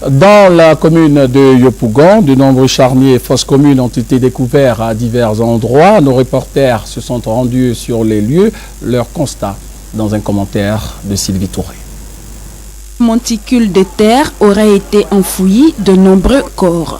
Dans la commune de Yopougon, de nombreux charniers et fosses communes ont été découverts à divers endroits. Nos reporters se sont rendus sur les lieux. Leur constat dans un commentaire de Sylvie Touré. Monticule de terre aurait été enfoui de nombreux corps.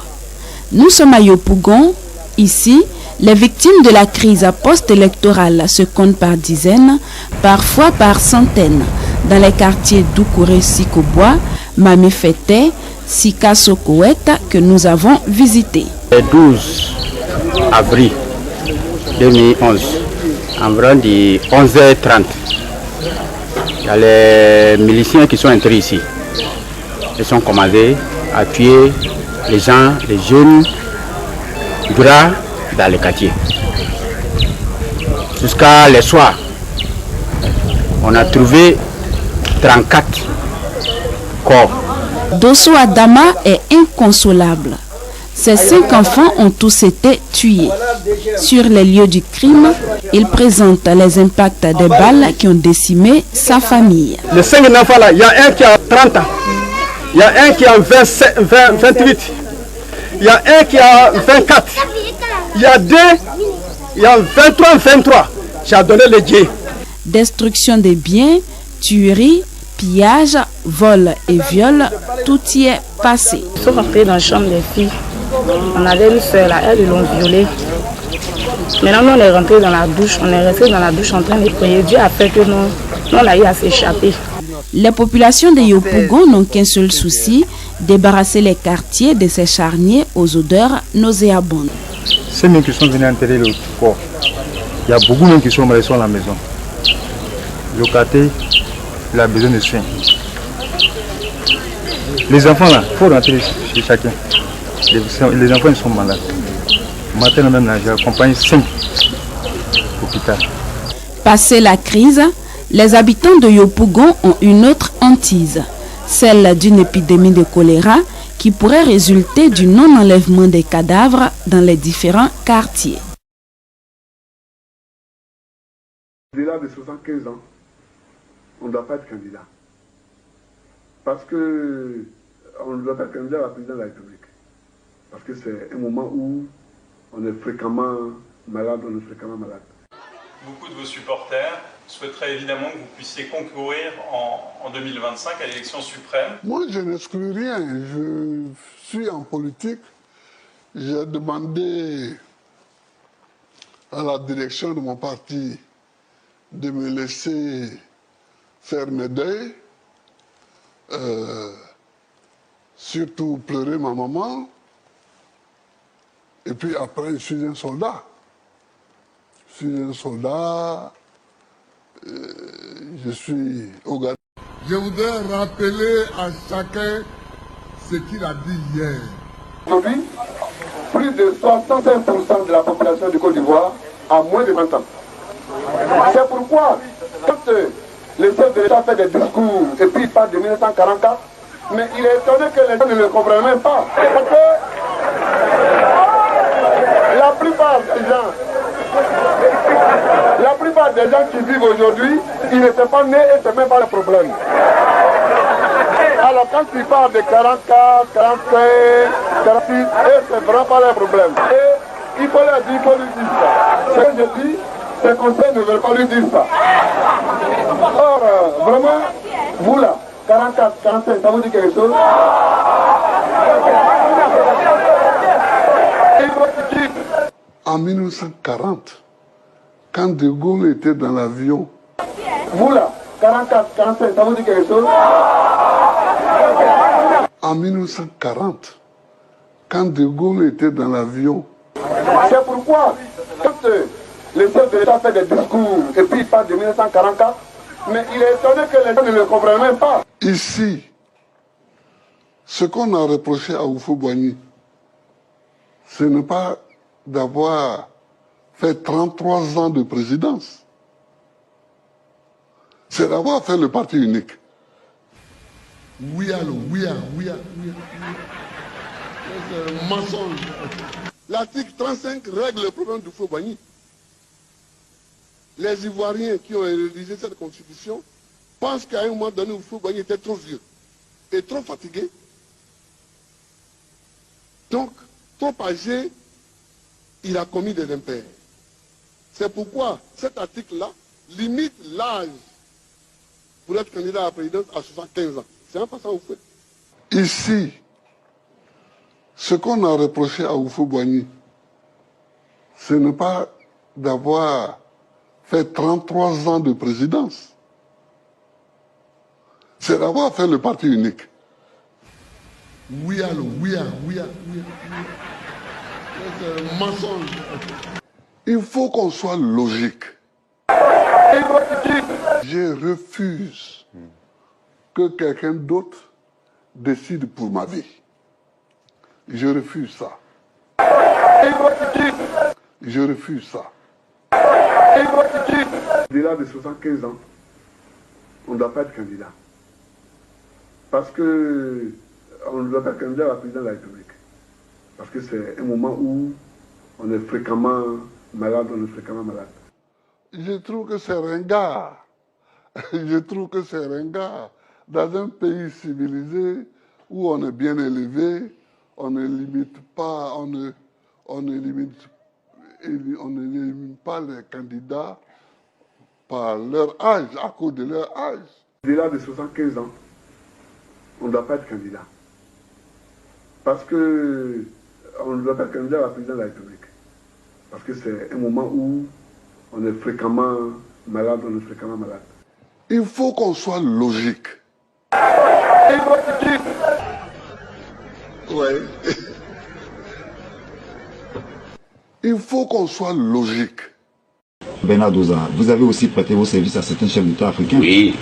Nous sommes à Yopougon. Ici, les victimes de la crise post-électorale se comptent par dizaines, parfois par centaines, dans les quartiers d'Oukouré-Sikobois, Mamifete, Sika Sokowet que nous avons visités. Le 12 avril 2011, environ de 11h30, il y a les miliciens qui sont entrés ici. Ils sont commencés à tuer les gens, les jeunes, gras dans les quartiers. Jusqu'à le soir, on a trouvé 34 corps. Dosso Adama est inconsolable. Ses 5 enfants ont tous été tués. Sur les lieux du crime, il présente les impacts des balles qui ont décimé sa famille. Les 5 enfants là, il y a un qui a 30 ans, il y a un qui a 28, il y a un qui a 24, il y a 2, il y a 23. J'ai donné les dieux. Destruction des biens, tueries, pillage, vol et viol, tout y est passé. Ils sont rentrés dans la chambre des filles. On avait une soeur là, elles l'ont violée. Maintenant, nous, on est rentré dans la douche. On est resté dans la douche en train de prier. Dieu a fait que nous on a eu à s'échapper. Les populations de Yopougon n'ont qu'un seul souci, débarrasser les quartiers de ces charniers aux odeurs nauséabondes. Ces mecs qui sont venus enterrer le corps, il y a beaucoup de gens qui sont restés à la maison. Le quartier, il a besoin de soins. Les enfants là, il faut rentrer chez chacun. Les enfants ils sont malades. Matin même là, j'ai accompagné 5 hôpitaux. Passé la crise, les habitants de Yopougon ont une autre hantise, celle d'une épidémie de choléra qui pourrait résulter du non-enlèvement des cadavres dans les différents quartiers. Au-delà de 75 ans, on ne doit pas être candidat. Parce que on ne doit pas être candidat à la présidence de la République. Parce que c'est un moment où on est fréquemment malade, Beaucoup de vos supporters souhaiteraient évidemment que vous puissiez concourir en 2025 à l'élection suprême. Moi, je n'exclus rien. Je suis en politique. J'ai demandé à la direction de mon parti de me laisser faire mes deuils. Surtout pleurer ma maman. Et puis après, je suis un soldat. Je suis au gardien. Je voudrais rappeler à chacun ce qu'il a dit hier. Aujourd'hui, plus de 65% de la population du Côte d'Ivoire a moins de 20 ans. C'est pourquoi, quand le chef de l'État fait des discours et puis il parle de 1944, mais il est étonné que les gens ne le comprennent même pas. Parce que la plupart des gens qui vivent aujourd'hui, ils n'étaient pas nés et ce n'est même pas le problème. Alors quand ils parlent de 44, 45, 46, c'est vraiment pas le problème. Et il faut leur dire, il faut lui dire ça. Ce que je dis, ces conseils ne veulent pas lui dire ça. Or, vraiment, vous là, 44, 45, ça vous dit quelque chose? En 1940, quand De Gaulle était dans l'avion, vous là, 44, 45, ça vous dit quelque chose? En 1940, quand De Gaulle était dans l'avion, c'est pourquoi, quand le chef de l'État fait des discours et puis il parle de 1944, mais il est étonné que les gens ne le comprennent même pas. Ici, ce qu'on a reproché à Houphouët-Boigny, ce n'est pas d'avoir fait 33 ans de présidence. C'est d'avoir fait le parti unique. C'est un mensonge. L'article 35 règle le problème du Houphouët-Boigny. Les Ivoiriens qui ont rédigé cette constitution pensent qu'à un moment donné, Houphouët-Boigny était trop vieux et trop fatigué Donc, trop âgé, il a commis des impairs. C'est pourquoi cet article-là limite l'âge pour être candidat à la présidence à 75 ans. C'est un peu ça, vous faites. Ici, ce qu'on a reproché à Houphouët-Boigny, ce n'est pas d'avoir fait 33 ans de présidence. C'est d'avoir fait le parti unique. C'est un mensonge. Il faut qu'on soit logique. Je refuse que quelqu'un d'autre décide pour ma vie. Je refuse ça. Je refuse ça. Au-delà de 75 ans, on ne doit pas être candidat. Parce que on ne doit pas être candidat à la présidence de la République. Parce que c'est un moment où on est fréquemment malade, Je trouve que c'est ringard. Je trouve que c'est ringard. Dans un pays civilisé où on est bien élevé, on ne limite pas, on ne limite pas les candidats par leur âge, à cause de leur âge. Au-delà de 75 ans, on ne doit pas être candidat. Parce que on ne doit pas être candidat à la présidence de la République. Parce que c'est un moment où on est fréquemment malade, Il faut qu'on soit logique. Ouais. Il faut qu'on soit logique. Bernard Doza, vous avez aussi prêté vos services à certains chefs d'État africains? Oui.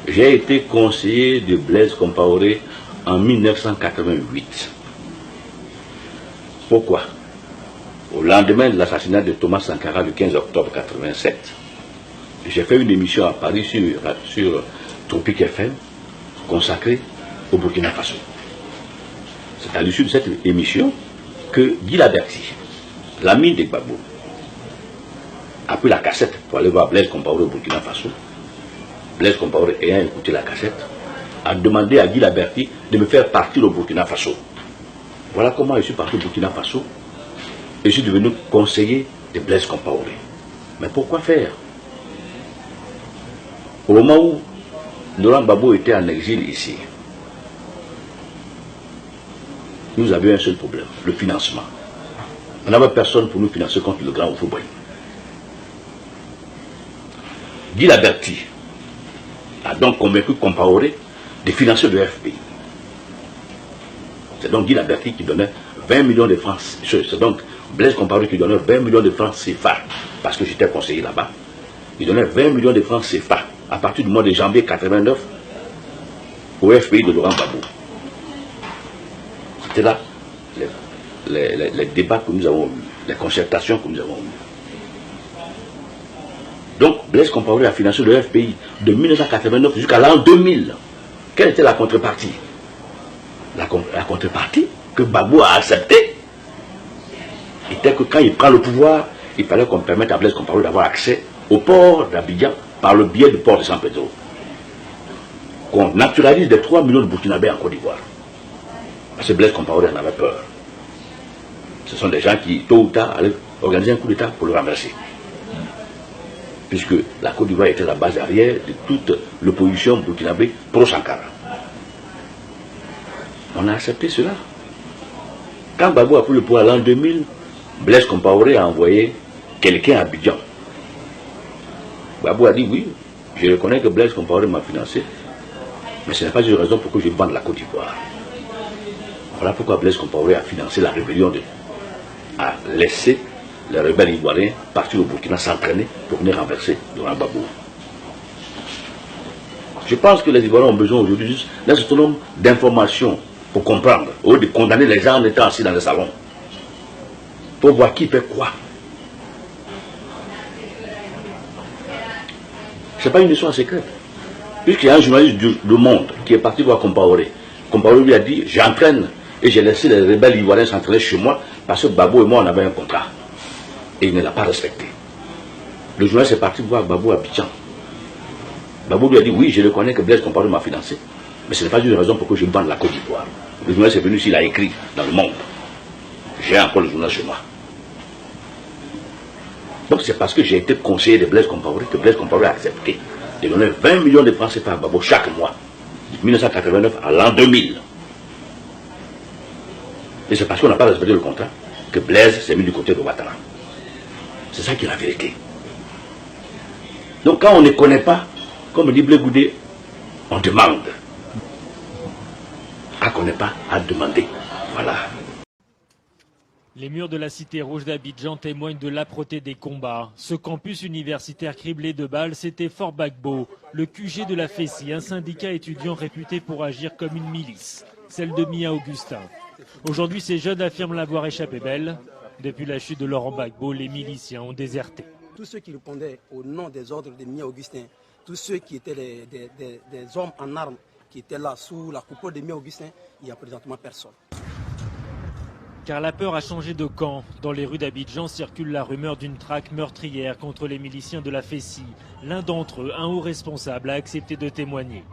J'ai été conseiller de Blaise Compaoré en 1988. Pourquoi? Au lendemain de l'assassinat de Thomas Sankara le 15 octobre 1987, j'ai fait une émission à Paris sur Tropique FM consacrée au Burkina Faso. C'est à l'issue de cette émission que Guy Laberty, l'ami de Gbagbo, a pris la cassette pour aller voir Blaise Compaoré au Burkina Faso. Blaise Compaoré, ayant écouté la cassette, a demandé à Guy Laberty de me faire partir au Burkina Faso. Voilà comment je suis parti au Burkina Faso et je suis devenu conseiller de Blaise Compaoré. Mais pourquoi faire? Au moment où Laurent Gbagbo était en exil ici, nous avions un seul problème, le financement. On n'avait personne pour nous financer contre le grand Houphouët-Boigny. Guy Laberty a donc convaincu Compaoré de financer le FPI. C'est donc Guy Laberty qui donnait 20 millions de francs. C'est donc Blaise Compaoré qui donnait 20 millions de francs CFA, parce que j'étais conseiller là-bas. Il donnait 20 millions de francs CFA à partir du mois de janvier 89 au FPI de Laurent Gbagbo. C'était là les débats que nous avons eus, les concertations que nous avons eues. Donc Blaise Compaoré a financé le FPI de 1989 jusqu'à l'an 2000. Quelle était la contrepartie? La contrepartie que Gbagbo a acceptée était que quand il prend le pouvoir, il fallait qu'on permette à Blaise Compaoré d'avoir accès au port d'Abidjan par le biais du port de San Pedro. Qu'on naturalise les 3 millions de Burkinabés en Côte d'Ivoire. Parce que Blaise Compaoré en avait peur. Ce sont des gens qui, tôt ou tard, allaient organiser un coup d'État pour le renverser. Puisque la Côte d'Ivoire était la base arrière de toute l'opposition burkinabé pro-Sankara. On a accepté cela. Quand Gbagbo a pris le pouvoir l'an 2000, Blaise Compaoré a envoyé quelqu'un à Abidjan. Gbagbo a dit oui, je reconnais que Blaise Compaoré m'a financé, mais ce n'est pas une raison pour que je vende la Côte d'Ivoire. Voilà pourquoi Blaise Compaoré a financé la rébellion, a laissé les rebelles ivoiriens partir au Burkina s'entraîner pour venir renverser Laurent Gbagbo. Je pense que les Ivoiriens ont besoin aujourd'hui juste d'un certain nombre d'informations pour comprendre, au lieu de condamner les gens en étant assis dans le salon, pour voir qui fait quoi. Ce n'est pas une histoire secrète. Puisqu'il y a un journaliste du Monde qui est parti voir Compaoré. Compaoré lui a dit, j'entraîne et j'ai laissé les rebelles ivoiriens s'entraîner chez moi parce que Gbagbo et moi on avait un contrat. Et il ne l'a pas respecté. Le journaliste est parti voir Gbagbo à Abidjan. Gbagbo lui a dit, oui, je reconnais que Blaise Compaoré m'a financé, mais ce n'est pas une raison pour que je bande la Côte d'Ivoire. Le journaliste est venu ici, il a écrit dans Le Monde. j'ai encore le journal chez moi. Donc c'est parce que j'ai été conseiller de Blaise Compaoré que Blaise Compaoré a accepté de donner 20 millions de francs CFA à Gbagbo chaque mois, de 1989 à l'an 2000. Et c'est parce qu'on n'a pas respecté le contrat que Blaise s'est mis du côté de Ouattara. C'est ça qui est la vérité. Donc quand on ne connaît pas, comme dit Blé Goudé, on demande. Quand on ne connaît pas, à demander. Voilà. Les murs de la cité rouge d'Abidjan témoignent de l'âpreté des combats. Ce campus universitaire criblé de balles, c'était Fort Gbagbo, le QG de la FESI, un syndicat étudiant réputé pour agir comme une milice, celle de Mia Augustin. Aujourd'hui, ces jeunes affirment l'avoir échappé belle. Depuis la chute de Laurent Gbagbo, les miliciens ont déserté. Tous ceux qui répondaient au nom des ordres de Mia Augustin, tous ceux qui étaient des hommes en armes, qui étaient là sous la coupole de Mia Augustin, il n'y a présentement personne. Car la peur a changé de camp. Dans les rues d'Abidjan circule la rumeur d'une traque meurtrière contre les miliciens de la FESI. L'un d'entre eux, un haut responsable, a accepté de témoigner.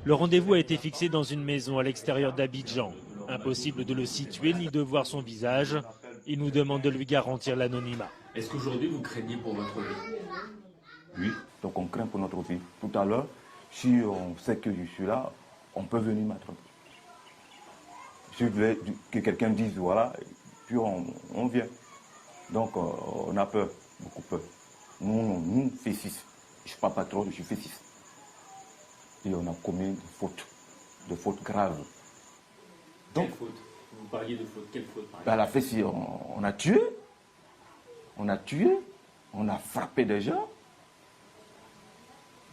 Le rendez-vous a été fixé dans une maison à l'extérieur d'Abidjan. Impossible de le situer ni de voir son visage. Il nous demande de lui garantir l'anonymat. Est-ce qu'aujourd'hui vous craignez pour votre vie? Oui, donc on craint pour notre vie. Tout à l'heure, si on sait que je suis là, on peut venir m'attraper. Je voulais que quelqu'un dise voilà, puis on vient. Donc on a peur, beaucoup peur. Nous FESI, je ne suis pas patron, je suis FESI. Et on a commis des fautes graves. Donc, quelle faute? Vous parliez de faute, quelle faute par exemple? La FESI, on a tué, on a frappé des gens.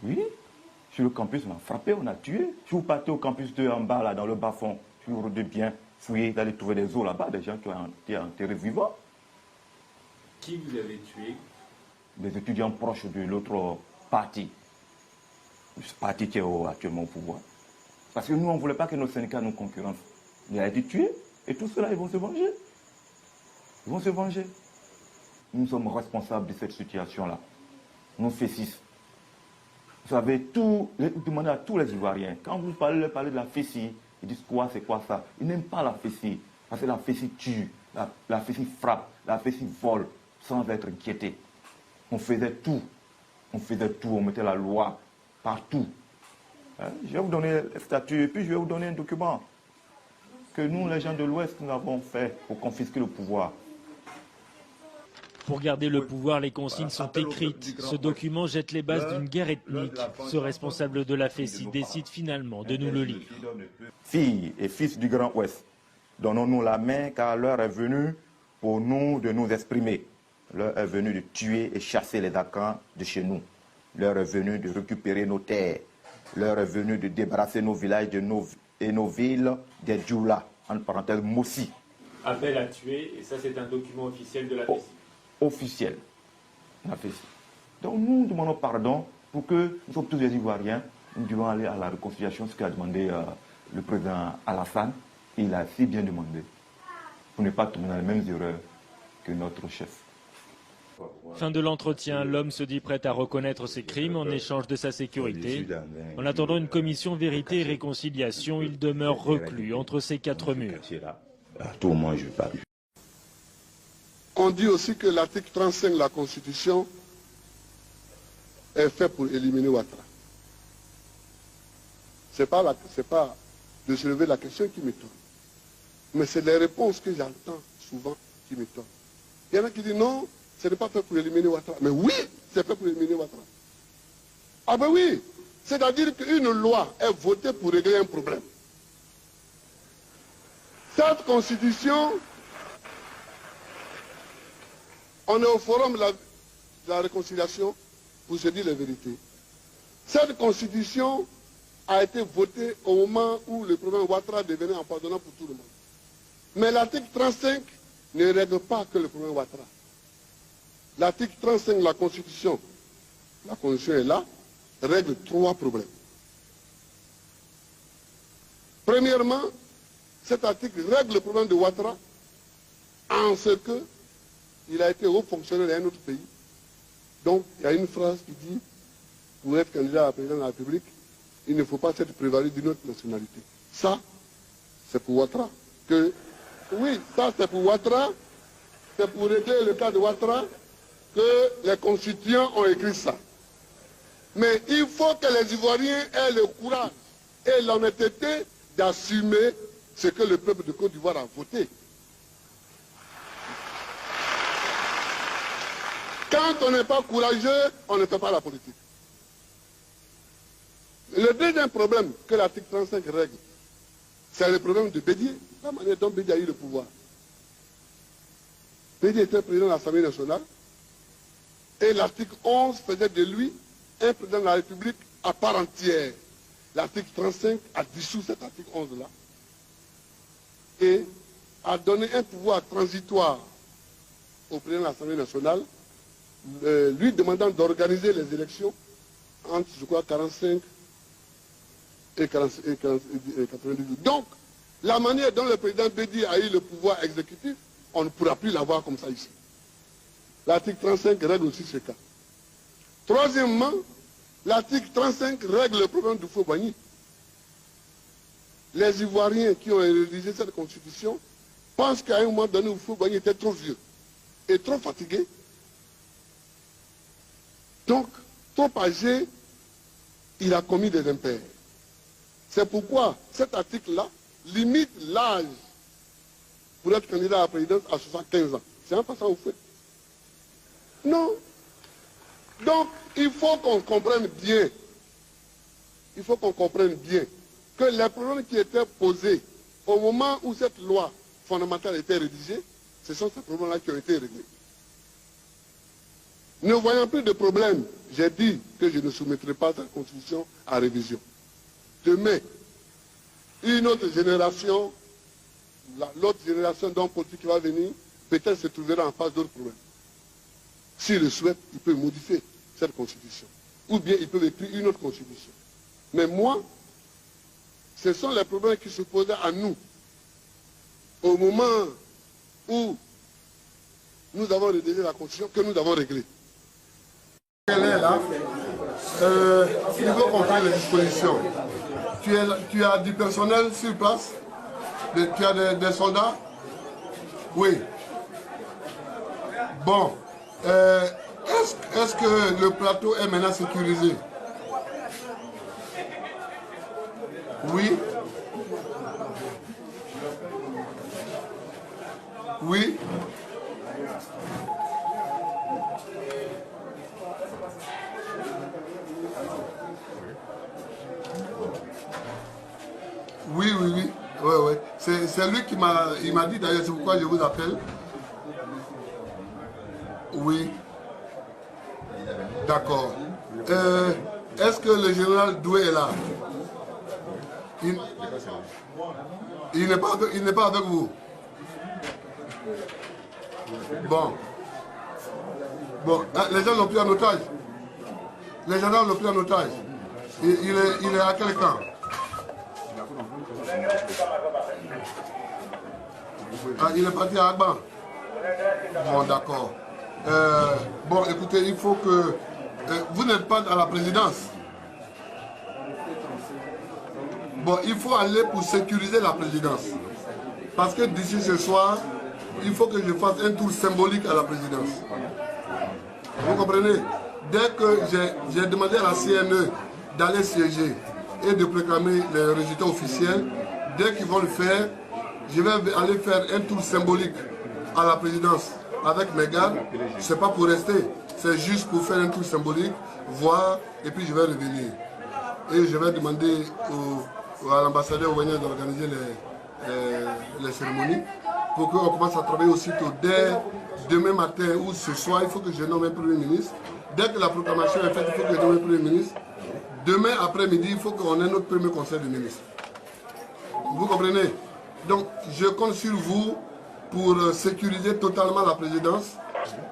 Oui, sur le campus, on a frappé, on a tué. Si vous partez au campus 2 en bas, là, dans le bas-fond, si vous regardez bien, fouiller, d'aller trouver des os là-bas, des gens qui ont été enterrés vivants. Qui vous avez tué? Des étudiants proches de l'autre parti. Ce parti qui est actuellement au pouvoir. Parce que nous, on ne voulait pas que nos syndicats nous concurrencent. Il a été tué, et tout cela, ils vont se venger. Ils vont se venger. Nous sommes responsables de cette situation-là. Nous FESI. Vous savez, demandez à tous les Ivoiriens, quand vous parlez de la FESI, ils disent quoi, c'est quoi ça? Ils n'aiment pas la FESI, parce que la FESI tue, la FESI frappe, la FESI vole, sans être inquiété. On faisait tout, on mettait la loi partout. Hein? Je vais vous donner le statut, et puis je vais vous donner un document que nous, les gens de l'Ouest, nous avons fait pour confisquer le pouvoir. Pour garder le pouvoir, les consignes sont écrites. Ce document jette les bases d'une guerre ethnique. Ce responsable de la FESI décide finalement de nous le lire. Filles et fils du Grand Ouest, donnons-nous la main car l'heure est venue pour nous de nous exprimer. L'heure est venue de tuer et chasser les Akans de chez nous. L'heure est venue de récupérer nos terres. L'heure est venue de débarrasser nos villages et nos villes des Djoula, entre parenthèses Mossi. Appel à tuer, et ça c'est un document officiel de la FESI. Officiel, la FESI. Donc nous demandons pardon pour que nous sommes tous des Ivoiriens, nous devons aller à la réconciliation, ce qu'a demandé le président Alassane. Il a si bien demandé pour ne pas tomber dans les mêmes erreurs que notre chef. Fin de l'entretien, l'homme se dit prêt à reconnaître ses crimes en échange de sa sécurité. En attendant une commission vérité et réconciliation, il demeure reclus entre ces quatre murs. À tout moment, je parle. On dit aussi que l'article 35 de la Constitution est fait pour éliminer Ouattara. C'est pas de se lever la question qui m'étonne. Mais c'est les réponses que j'entends souvent qui m'étonnent. Il y en a qui disent non, ce n'est pas fait pour éliminer Ouattara. Mais oui, c'est fait pour éliminer Ouattara. Ah ben oui, c'est-à-dire qu'une loi est votée pour régler un problème. Cette Constitution, on est au forum de la réconciliation pour se dire la vérité. Cette Constitution a été votée au moment où le problème Ouattara devenait impardonnable pour tout le monde. Mais l'article 35 ne règle pas que le problème Ouattara. L'article 35 de la Constitution est là, règle 3 problèmes. Premièrement, cet article règle le problème de Ouattara en ce que il a été haut fonctionnaire d'un autre pays. Donc, il y a une phrase qui dit, pour être candidat à la présidence de la République, il ne faut pas s'être prévalu d'une autre nationalité. Ça, c'est pour Ouattara. Oui, ça c'est pour Ouattara c'est pour régler le cas de Ouattara que les constituants ont écrit ça. Mais il faut que les Ivoiriens aient le courage et l'honnêteté d'assumer ce que le peuple de Côte d'Ivoire a voté. Quand on n'est pas courageux, on ne fait pas la politique. Le deuxième problème que l'article 35 règle, c'est le problème de Bédié, la manière dont Bédié a eu le pouvoir. Bédié était président de l'Assemblée nationale et l'article 11 faisait de lui un président de la République à part entière. L'article 35 a dissous cet article 11-là et a donné un pouvoir transitoire au président de l'Assemblée nationale, lui demandant d'organiser les élections entre, je crois, 45 et 98. Donc, la manière dont le président Bédié a eu le pouvoir exécutif, on ne pourra plus l'avoir comme ça ici. L'article 35 règle aussi ce cas. Troisièmement, l'article 35 règle le problème du Faux-Boigny. Les Ivoiriens qui ont rédigé cette constitution pensent qu'à un moment donné, le Faux-Boigny était trop vieux et trop fatigué. Donc, trop âgé, il a commis des impairs. C'est pourquoi cet article-là limite l'âge pour être candidat à la présidence à 75 ans. C'est un pas ça au fait. Non. Donc, il faut qu'on comprenne bien, que les problèmes qui étaient posés au moment où cette loi fondamentale était rédigée, ce sont ces problèmes-là qui ont été réglés. Ne voyant plus de problème, j'ai dit que je ne soumettrai pas cette constitution à révision. Demain, une autre génération, l'autre génération d'hommes politiques qui va venir, peut-être se trouvera en face d'autres problèmes. S'il le souhaite, il peut modifier cette constitution. Ou bien il peut écrire une autre constitution. Mais moi, ce sont les problèmes qui se posaient à nous au moment où nous avons rédigé la constitution que nous avons réglée. Elle est là. Il faut comprendre les dispositions. Tu as du personnel sur place? Tu as des soldats? Oui. Bon. Est-ce que le plateau est maintenant sécurisé? Oui. Oui. Oui, oui, oui. Ouais, ouais. C'est lui qui m'a dit d'ailleurs, c'est pourquoi je vous appelle. Oui. D'accord. Est-ce que le général Doué est là? Il n'est pas avec vous. Bon. Bon, les gens l'ont pris en otage. Les gendarmes l'ont pris en otage. Il est à quel camp? Ah, il est parti à Agban. Bon, d'accord. Bon, écoutez, il faut que... vous n'êtes pas à la présidence. Bon, il faut aller pour sécuriser la présidence. Parce que d'ici ce soir, il faut que je fasse un tour symbolique à la présidence. Vous comprenez? Dès que j'ai demandé à la CNE d'aller siéger et de proclamer les résultats officiels, dès qu'ils vont le faire, je vais aller faire un tour symbolique à la présidence avec mes gardes. Ce n'est pas pour rester, c'est juste pour faire un tour symbolique, voir, et puis je vais revenir. Et je vais demander à l'ambassadeur Ouagnan d'organiser les cérémonies pour qu'on commence à travailler aussitôt. Dès demain matin ou ce soir, il faut que je nomme un Premier ministre. Dès que la proclamation est faite, il faut que je nomme un Premier ministre. Demain après-midi, il faut qu'on ait notre premier conseil de ministres. Vous comprenez? Donc, je compte sur vous pour sécuriser totalement la présidence.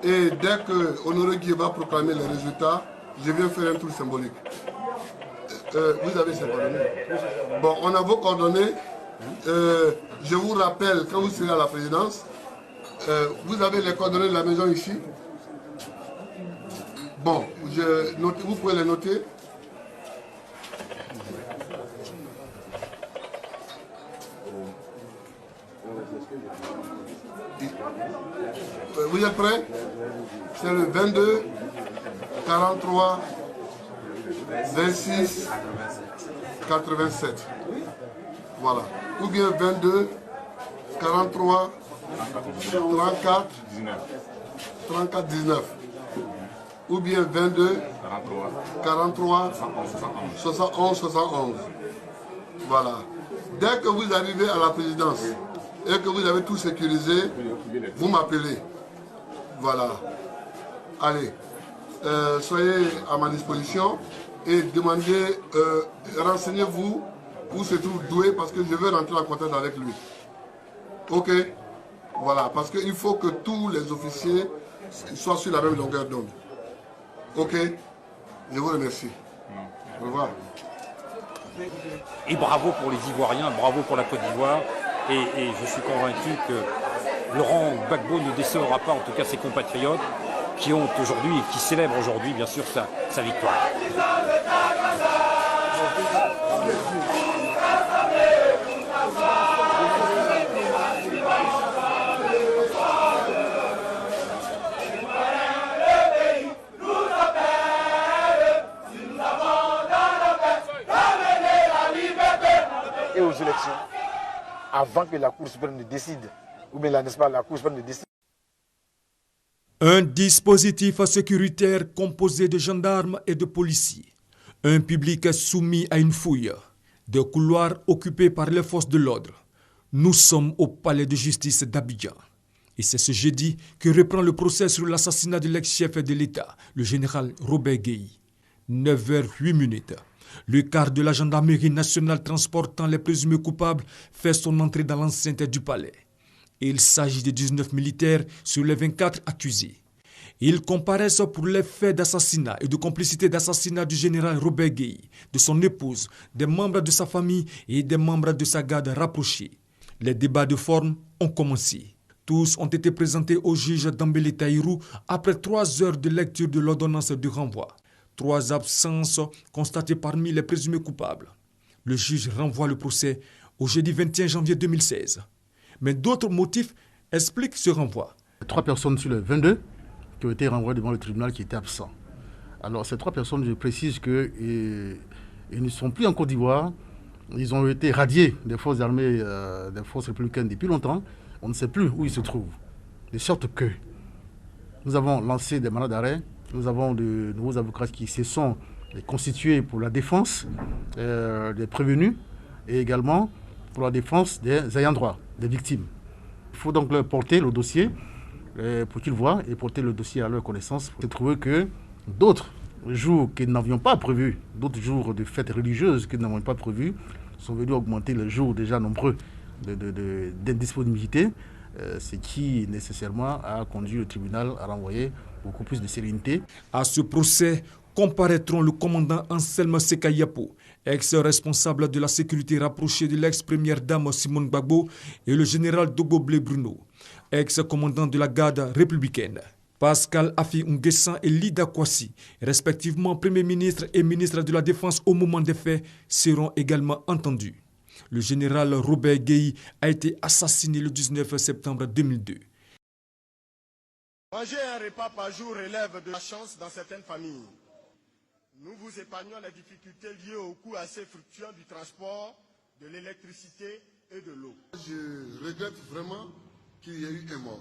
Et dès que Honoré Guy va proclamer les résultats, je viens faire un tour symbolique. Vous avez ces coordonnées? Bon, on a vos coordonnées. Je vous rappelle, quand vous serez à la présidence, vous avez les coordonnées de la maison ici. Bon, vous pouvez les noter. Vous êtes prêts? C'est le 22, 43, 26, 87. Voilà. Ou bien 22, 43, 34, 34, 19. Ou bien 22, 43, 71, 71. Voilà. Dès que vous arrivez à la présidence et que vous avez tout sécurisé, vous m'appelez. Voilà. Allez. Soyez à ma disposition et demandez, renseignez-vous où se trouve Doué parce que je veux rentrer en contact avec lui. Ok? Voilà, parce qu'il faut que tous les officiers soient sur la même longueur d'onde. Ok? Je vous remercie. Au revoir. Et bravo pour les Ivoiriens, bravo pour la Côte d'Ivoire. Et je suis convaincu que Laurent Gbagbo ne décevra pas, en tout cas ses compatriotes, qui ont aujourd'hui et qui célèbrent aujourd'hui, bien sûr, sa victoire. Et aux élections, avant que la Cour suprême ne décide, ou bien la Cour suprême ne décide. Un dispositif sécuritaire composé de gendarmes et de policiers. Un public soumis à une fouille. Des couloirs occupés par les forces de l'ordre. Nous sommes au palais de justice d'Abidjan. Et c'est ce jeudi que reprend le procès sur l'assassinat de l'ex-chef de l'État, le général Robert Gueye. 9h08. Le quart de la gendarmerie nationale transportant les présumés coupables fait son entrée dans l'enceinte du palais. Il s'agit de 19 militaires sur les 24 accusés. Ils comparaissent pour les faits d'assassinat et de complicité d'assassinat du général Robert Gueye, de son épouse, des membres de sa famille et des membres de sa garde rapprochée. Les débats de forme ont commencé. Tous ont été présentés au juge Dambélé Taïrou après 3 heures de lecture de l'ordonnance de renvoi. 3 absences constatées parmi les présumés coupables. Le juge renvoie le procès au jeudi 21 janvier 2016. Mais d'autres motifs expliquent ce renvoi. 3 personnes sur les 22 qui ont été renvoyées devant le tribunal qui étaient absents. Alors ces 3 personnes, je précise qu'ils ne sont plus en Côte d'Ivoire. Ils ont été radiés des forces armées, des forces républicaines depuis longtemps. On ne sait plus où ils se trouvent. De sorte que nous avons lancé des mandats d'arrêt. Nous avons de nouveaux avocats qui se sont constitués pour la défense des prévenus et également pour la défense des ayants droit, des victimes. Il faut donc leur porter le dossier pour qu'ils voient et porter le dossier à leur connaissance pour trouver que d'autres jours que nous n'avions pas prévus, d'autres jours de fêtes religieuses que nous n'avions pas prévus, sont venus augmenter les jours déjà nombreux d'indisponibilité, ce qui nécessairement a conduit le tribunal à renvoyer beaucoup plus de sérénité. À ce procès comparaîtront le commandant Anselme Sekayapo, ex-responsable de la sécurité rapprochée de l'ex-première dame Simone Gbagbo, et le général Dogoblé Bruno, ex-commandant de la garde républicaine. Pascal Afi Nguessan et Lida Kwasi, respectivement Premier ministre et ministre de la Défense au moment des faits, seront également entendus. Le général Robert Gueye a été assassiné le 19 septembre 2002. Manger un repas par jour relève de la chance dans certaines familles. Nous vous épargnons les difficultés liées au coût assez fluctuant du transport, de l'électricité et de l'eau. Je regrette vraiment qu'il y ait eu un mort.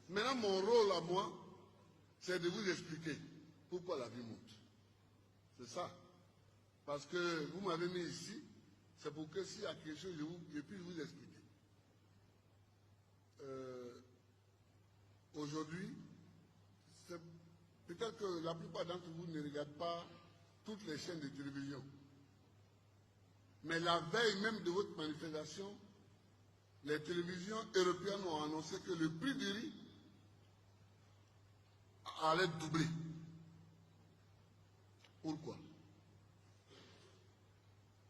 Maintenant, mon rôle à moi, c'est de vous expliquer pourquoi la vie monte. C'est ça. Parce que vous m'avez mis ici, c'est pour que s'il y a quelque chose, je puisse vous expliquer. Aujourd'hui, peut-être que la plupart d'entre vous ne regardent pas toutes les chaînes de télévision. Mais la veille même de votre manifestation, les télévisions européennes ont annoncé que le prix du riz allait doubler. Pourquoi?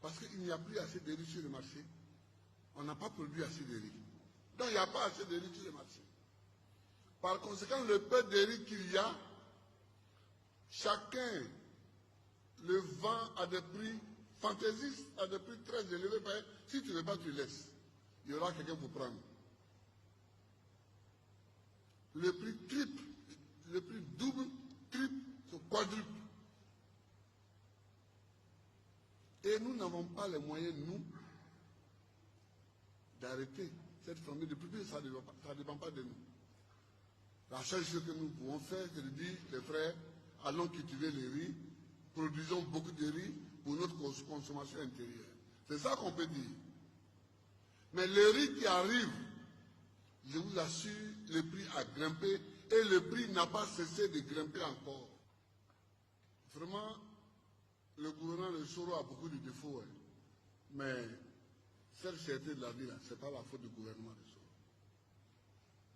Parce qu'il n'y a plus assez de riz sur le marché. On n'a pas produit assez de riz. Donc il n'y a pas assez de riz sur le marché. Par conséquent, le peu de riz qu'il y a, chacun le vend à des prix fantaisistes, à des prix très élevés. Si tu ne veux pas, tu laisses. Il y aura quelqu'un pour prendre. le prix triple, le prix double, triple, quadruple. Et nous n'avons pas les moyens, nous, d'arrêter cette famille de plus. Ça ne dépend pas de nous. La seule chose que nous pouvons faire, c'est de dire, les frères, allons cultiver les riz, produisons beaucoup de riz pour notre consommation intérieure. C'est ça qu'on peut dire. Mais le riz qui arrive, je vous assure, le prix a grimpé et le prix n'a pas cessé de grimper encore. Vraiment, le gouvernement de Soro a beaucoup de défauts. Hein. Mais cette cherté de la vie, ce n'est pas la faute du gouvernement de Soro.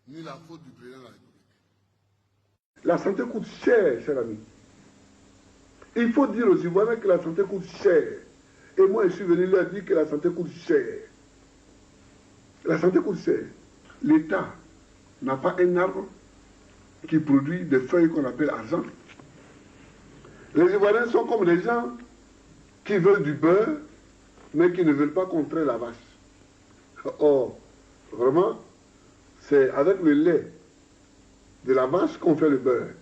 Ni la faute du président de la République. La santé coûte cher, cher ami. Il faut dire aux Ivoiriens que la santé coûte cher. Et moi, je suis venu leur dire que la santé coûte cher. La santé coûte cher. L'État n'a pas un arbre qui produit des feuilles qu'on appelle argent. Les Ivoiriens sont comme les gens qui veulent du beurre, mais qui ne veulent pas contrer la vache. Or, vraiment, c'est avec le lait de la vache qu'on fait le beurre.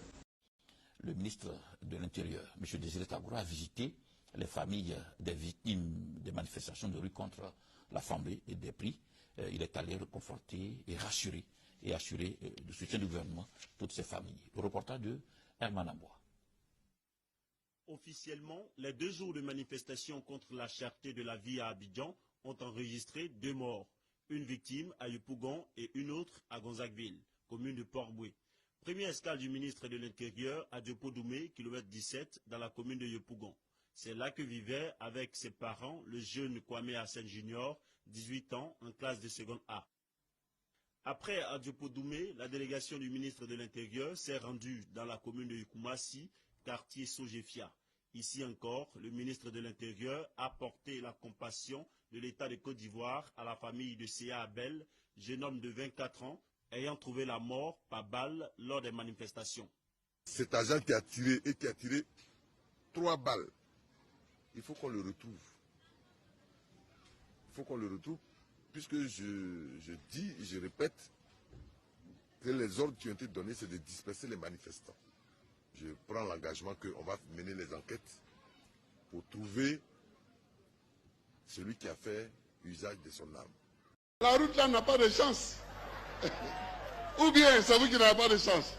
Le ministre de l'Intérieur, M. Désiré Tagoura, a visité les familles des victimes des manifestations de rue contre la flambée et des prix. Il est allé reconforter et rassurer et assurer le soutien du gouvernement toutes ces familles. Le reportage de Herman Amboa. Officiellement, les 2 jours de manifestation contre la cherté de la vie à Abidjan ont enregistré 2 morts. Une victime à Yopougon et une autre à Gonzagueville, commune de Port-Boué. Première escale du ministre de l'Intérieur à Diopo-Doumé, km 17, dans la commune de Yopougon. C'est là que vivait avec ses parents le jeune Kwame Hassan Junior, 18 ans, en classe de seconde A. Après à Diopo-Doumé, la délégation du ministre de l'Intérieur s'est rendue dans la commune de Yukumasi, quartier Sogefia. Ici encore, le ministre de l'Intérieur a porté la compassion de l'État de Côte d'Ivoire à la famille de Séa Abel, jeune homme de 24 ans, ayant trouvé la mort par balle lors des manifestations. Cet agent qui a tiré et qui a tiré 3 balles, il faut qu'on le retrouve. Il faut qu'on le retrouve, puisque je dis, je répète, que les ordres qui ont été donnés, c'est de disperser les manifestants. Je prends l'engagement qu'on va mener les enquêtes pour trouver celui qui a fait usage de son arme. La route là n'a pas de chance. Ou bien c'est vous qui n'avez pas de chance.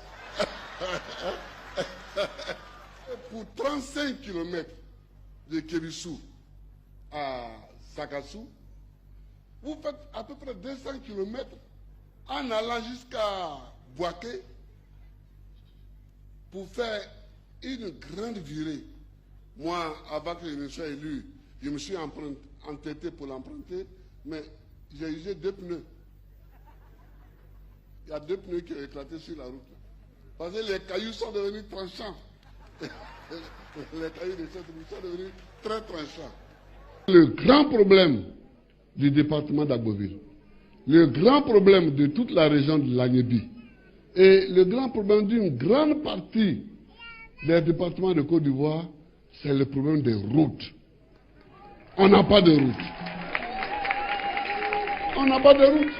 Pour 35 km de Kébissou à Sakassou, vous faites à peu près 200 km en allant jusqu'à Boaké pour faire une grande virée. Moi, avant que je me sois élu, je me suis entêté pour l'emprunter, mais j'ai usé 2 pneus. Il y a 2 pneus qui ont éclaté sur la route. Parce que les cailloux sont devenus tranchants. Les cailloux de cette route sont devenus très tranchants. Le grand problème du département d'Agboville, le grand problème de toute la région de l'Agnebi, et le grand problème d'une grande partie des départements de Côte d'Ivoire, c'est le problème des routes. On n'a pas de route. On n'a pas de route.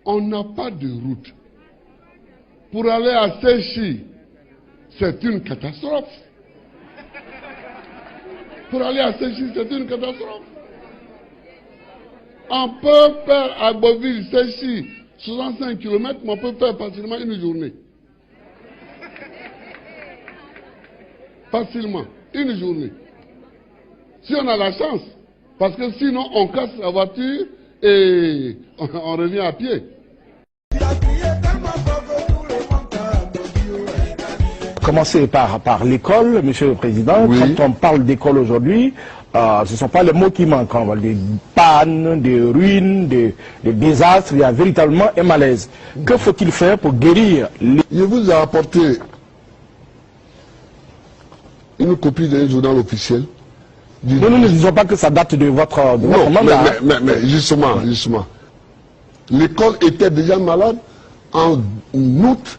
On n'a pas de route. Pour aller à Séchi, c'est une catastrophe. Pour aller à Séchi, c'est une catastrophe. On peut faire à Boville, Séchi, 65 km, mais on peut faire facilement une journée. Facilement, une journée. Si on a la chance. Parce que sinon, on casse la voiture et on revient à pied. Commencer par l'école, Monsieur le Président. Oui. Quand on parle d'école aujourd'hui, ce ne sont pas les mots qui manquent. On parle des pannes, des ruines, des désastres. Il y a véritablement un malaise. Que faut-il faire pour guérir les... Je vous ai apporté une copie d'un journal officiel. Nous ne disons pas que ça date de votre mandat. Mais justement. L'école était déjà malade en août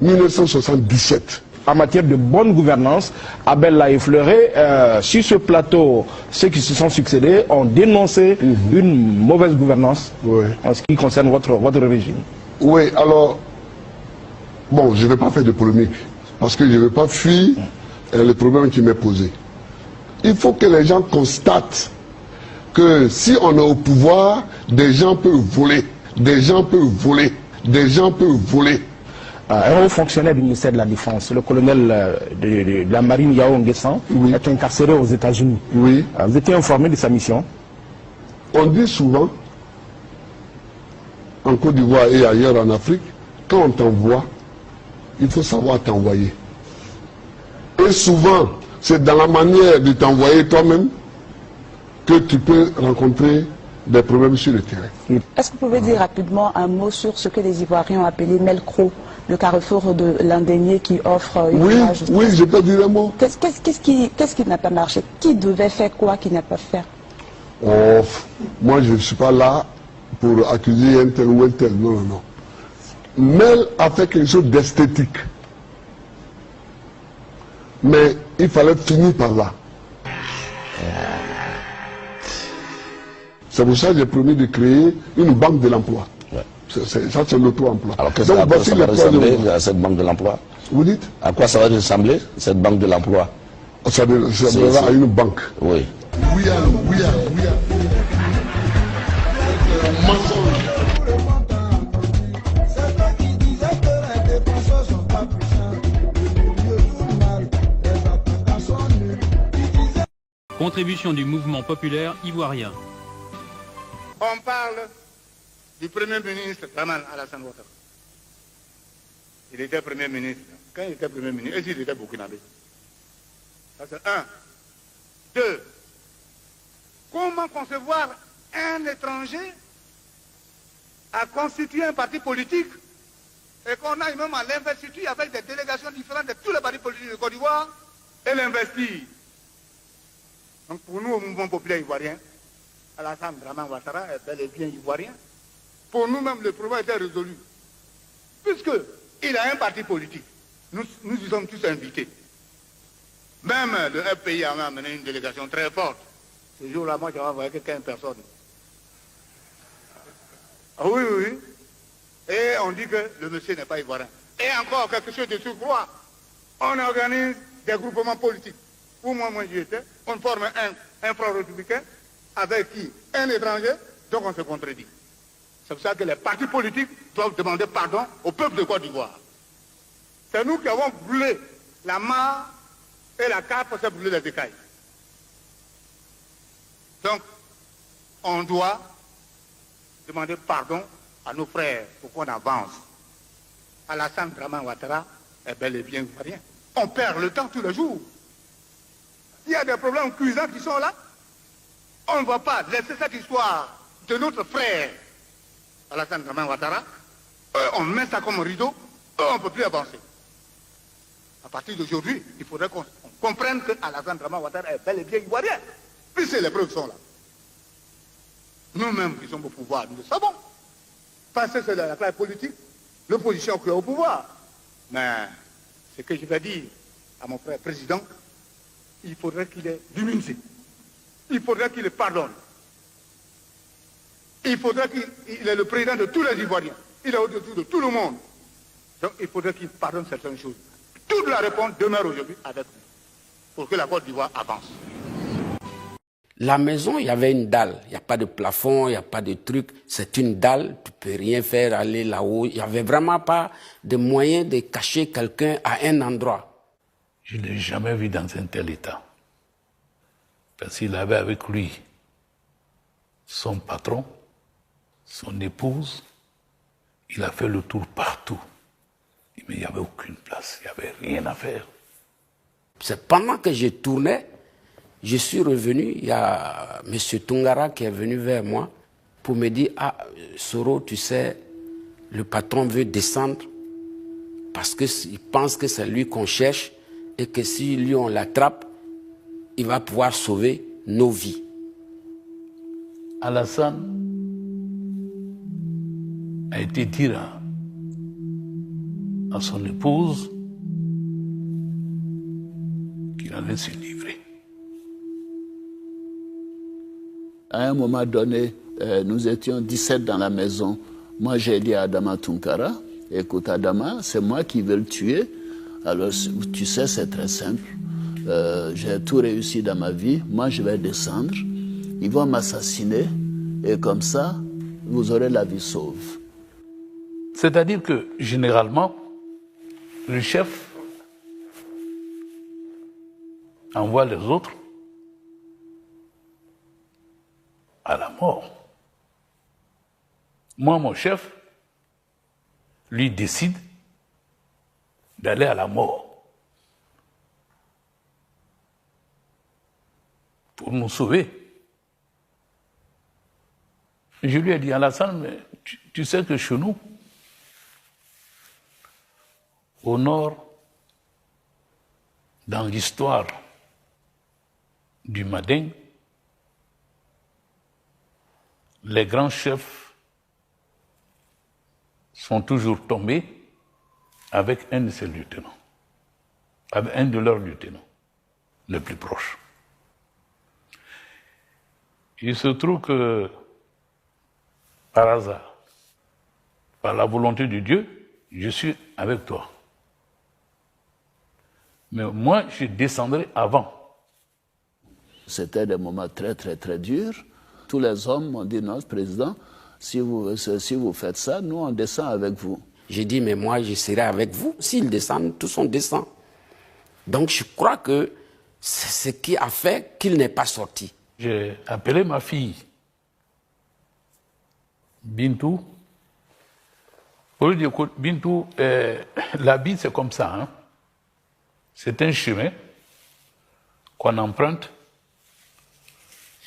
1977. en matière de bonne gouvernance. Abel l'a effleuré. Sur ce plateau, ceux qui se sont succédés ont dénoncé une mauvaise gouvernance en ce qui concerne votre régime. Oui, alors, bon, je ne vais pas faire de polémique, parce que je ne vais pas fuir le problème qui m'est posé. Il faut que les gens constatent que si on est au pouvoir, des gens peuvent voler, des gens peuvent voler, des gens peuvent voler. Un haut fonctionnaire du ministère de la Défense, le colonel de la marine Yao Nguessan, est incarcéré aux États-Unis. Oui. Vous étiez informé de sa mission? On dit souvent, en Côte d'Ivoire et ailleurs en Afrique, quand on t'envoie, il faut savoir t'envoyer. Et souvent, c'est dans la manière de t'envoyer toi-même que tu peux rencontrer des problèmes sur le terrain. Est-ce que vous pouvez dire rapidement un mot sur ce que les Ivoiriens ont appelé Melcro, le carrefour de l'Indénié qui offre une image? Oui, je peux dire un mot. Qu'est-ce qui n'a pas marché? Qui devait faire quoi qui n'a pas fait? Oh, moi, je ne suis pas là pour accuser un tel ou un tel. Non, non, non. Mel a fait quelque chose d'esthétique. Mais il fallait finir par là. C'est pour ça que j'ai promis de créer une banque de l'emploi. Ouais. Ça, c'est l'auto-emploi. Alors, qu'est-ce que ça va ressembler à cette banque de l'emploi? Vous dites? À quoi ça va ressembler, cette banque de l'emploi? Ça ressemblera à une banque. Oui. Oui. Contribution du mouvement populaire ivoirien. On parle du Premier ministre Draman Alassane Ouattara. Il était Premier ministre. Quand il était Premier ministre, est-ce qu'il était burkinabé? Ça c'est un. Deux. Comment concevoir un étranger à constituer un parti politique et qu'on aille même à l'investiture avec des délégations différentes de tous les partis politiques de Côte d'Ivoire et l'investir? Donc pour nous, au mouvement populaire ivoirien, Alassane Draman Ouattara est bel et bien ivoirien. Pour nous-mêmes, le problème était résolu. Puisqu'il a un parti politique, nous y sommes tous invités. Même le FPI a amené une délégation très forte. Ce jour-là, moi, j'avais envoyé que 15 personnes. Ah oui. Et on dit que le monsieur n'est pas ivoirien. Et encore quelque chose de surcroît. On organise des groupements politiques. Pour moi j'y étais. On forme un front républicain avec qui? Un étranger, donc on se contredit. C'est pour ça que les partis politiques doivent demander pardon au peuple de Côte d'Ivoire. C'est nous qui avons brûlé la mare et la carte pour se brûler les écailles. Donc, on doit demander pardon à nos frères pour qu'on avance. Alassane Draman Ouattara est bel et bien ivoirien. On perd le temps tous les jours. Il y a des problèmes cuisants qui sont là. On ne va pas laisser cette histoire de notre frère Alassane Draman Ouattara. On met ça comme rideau, on ne peut plus avancer. À partir d'aujourd'hui, il faudrait qu'on comprenne que Alassane Draman Ouattara est bel et bien ivoirien. Puisque les preuves sont là. Nous-mêmes qui sommes au pouvoir, nous le savons. Parce que c'est la classe politique, l'opposition qui est au pouvoir. Mais ce que je vais dire à mon frère président, il faudrait qu'il ait l'humilité. Il faudrait qu'il le pardonne. Il faudrait qu'il est le président de tous les Ivoiriens. Il est au-dessus de tout le monde. Donc il faudrait qu'il pardonne certaines choses. Toute la réponse demeure aujourd'hui avec nous. Pour que la Côte d'Ivoire avance. La maison, il y avait une dalle. Il n'y a pas de plafond, il n'y a pas de truc. C'est une dalle, tu ne peux rien faire, aller là-haut. Il n'y avait vraiment pas de moyen de cacher quelqu'un à un endroit. Je ne l'ai jamais vu dans un tel état. Parce qu'il avait avec lui son patron, son épouse. Il a fait le tour partout. Mais il n'y avait aucune place, il n'y avait rien à faire. C'est pendant que je tournais, je suis revenu, il y a M. Tungara qui est venu vers moi pour me dire « Ah, Soro, tu sais, le patron veut descendre parce qu'il pense que c'est lui qu'on cherche et que si lui on l'attrape, il va pouvoir sauver nos vies. » Alassane a été dire à son épouse il allait se livrer. À un moment donné, nous étions 17 dans la maison. Moi, j'ai dit à Adama Tunkara, écoute Adama, c'est moi qui veux le tuer. Alors, tu sais, c'est très simple. J'ai tout réussi dans ma vie. Moi, je vais descendre. Ils vont m'assassiner. Et comme ça, vous aurez la vie sauve. C'est-à-dire que, généralement, le chef envoie les autres à la mort. Moi, mon chef, lui décide d'aller à la mort pour nous sauver. Je lui ai dit, Alassane, mais tu sais que chez nous, au nord, dans l'histoire du Madin, les grands chefs sont toujours tombés avec un de ses lieutenants, avec un de leurs lieutenants, le plus proche. Il se trouve que, par hasard, par la volonté de Dieu, je suis avec toi. Mais moi, je descendrai avant. C'était des moments très, très, très durs. Tous les hommes m'ont dit, non, président, si vous faites ça, nous, on descend avec vous. J'ai dit, mais moi, je serai avec vous. S'ils descendent, tous on descend. Donc, je crois que c'est ce qui a fait qu'il n'est pas sorti. J'ai appelé ma fille, Bintou. Pour lui dire, écoute, Bintou, la vie, c'est comme ça. Hein? C'est un chemin qu'on emprunte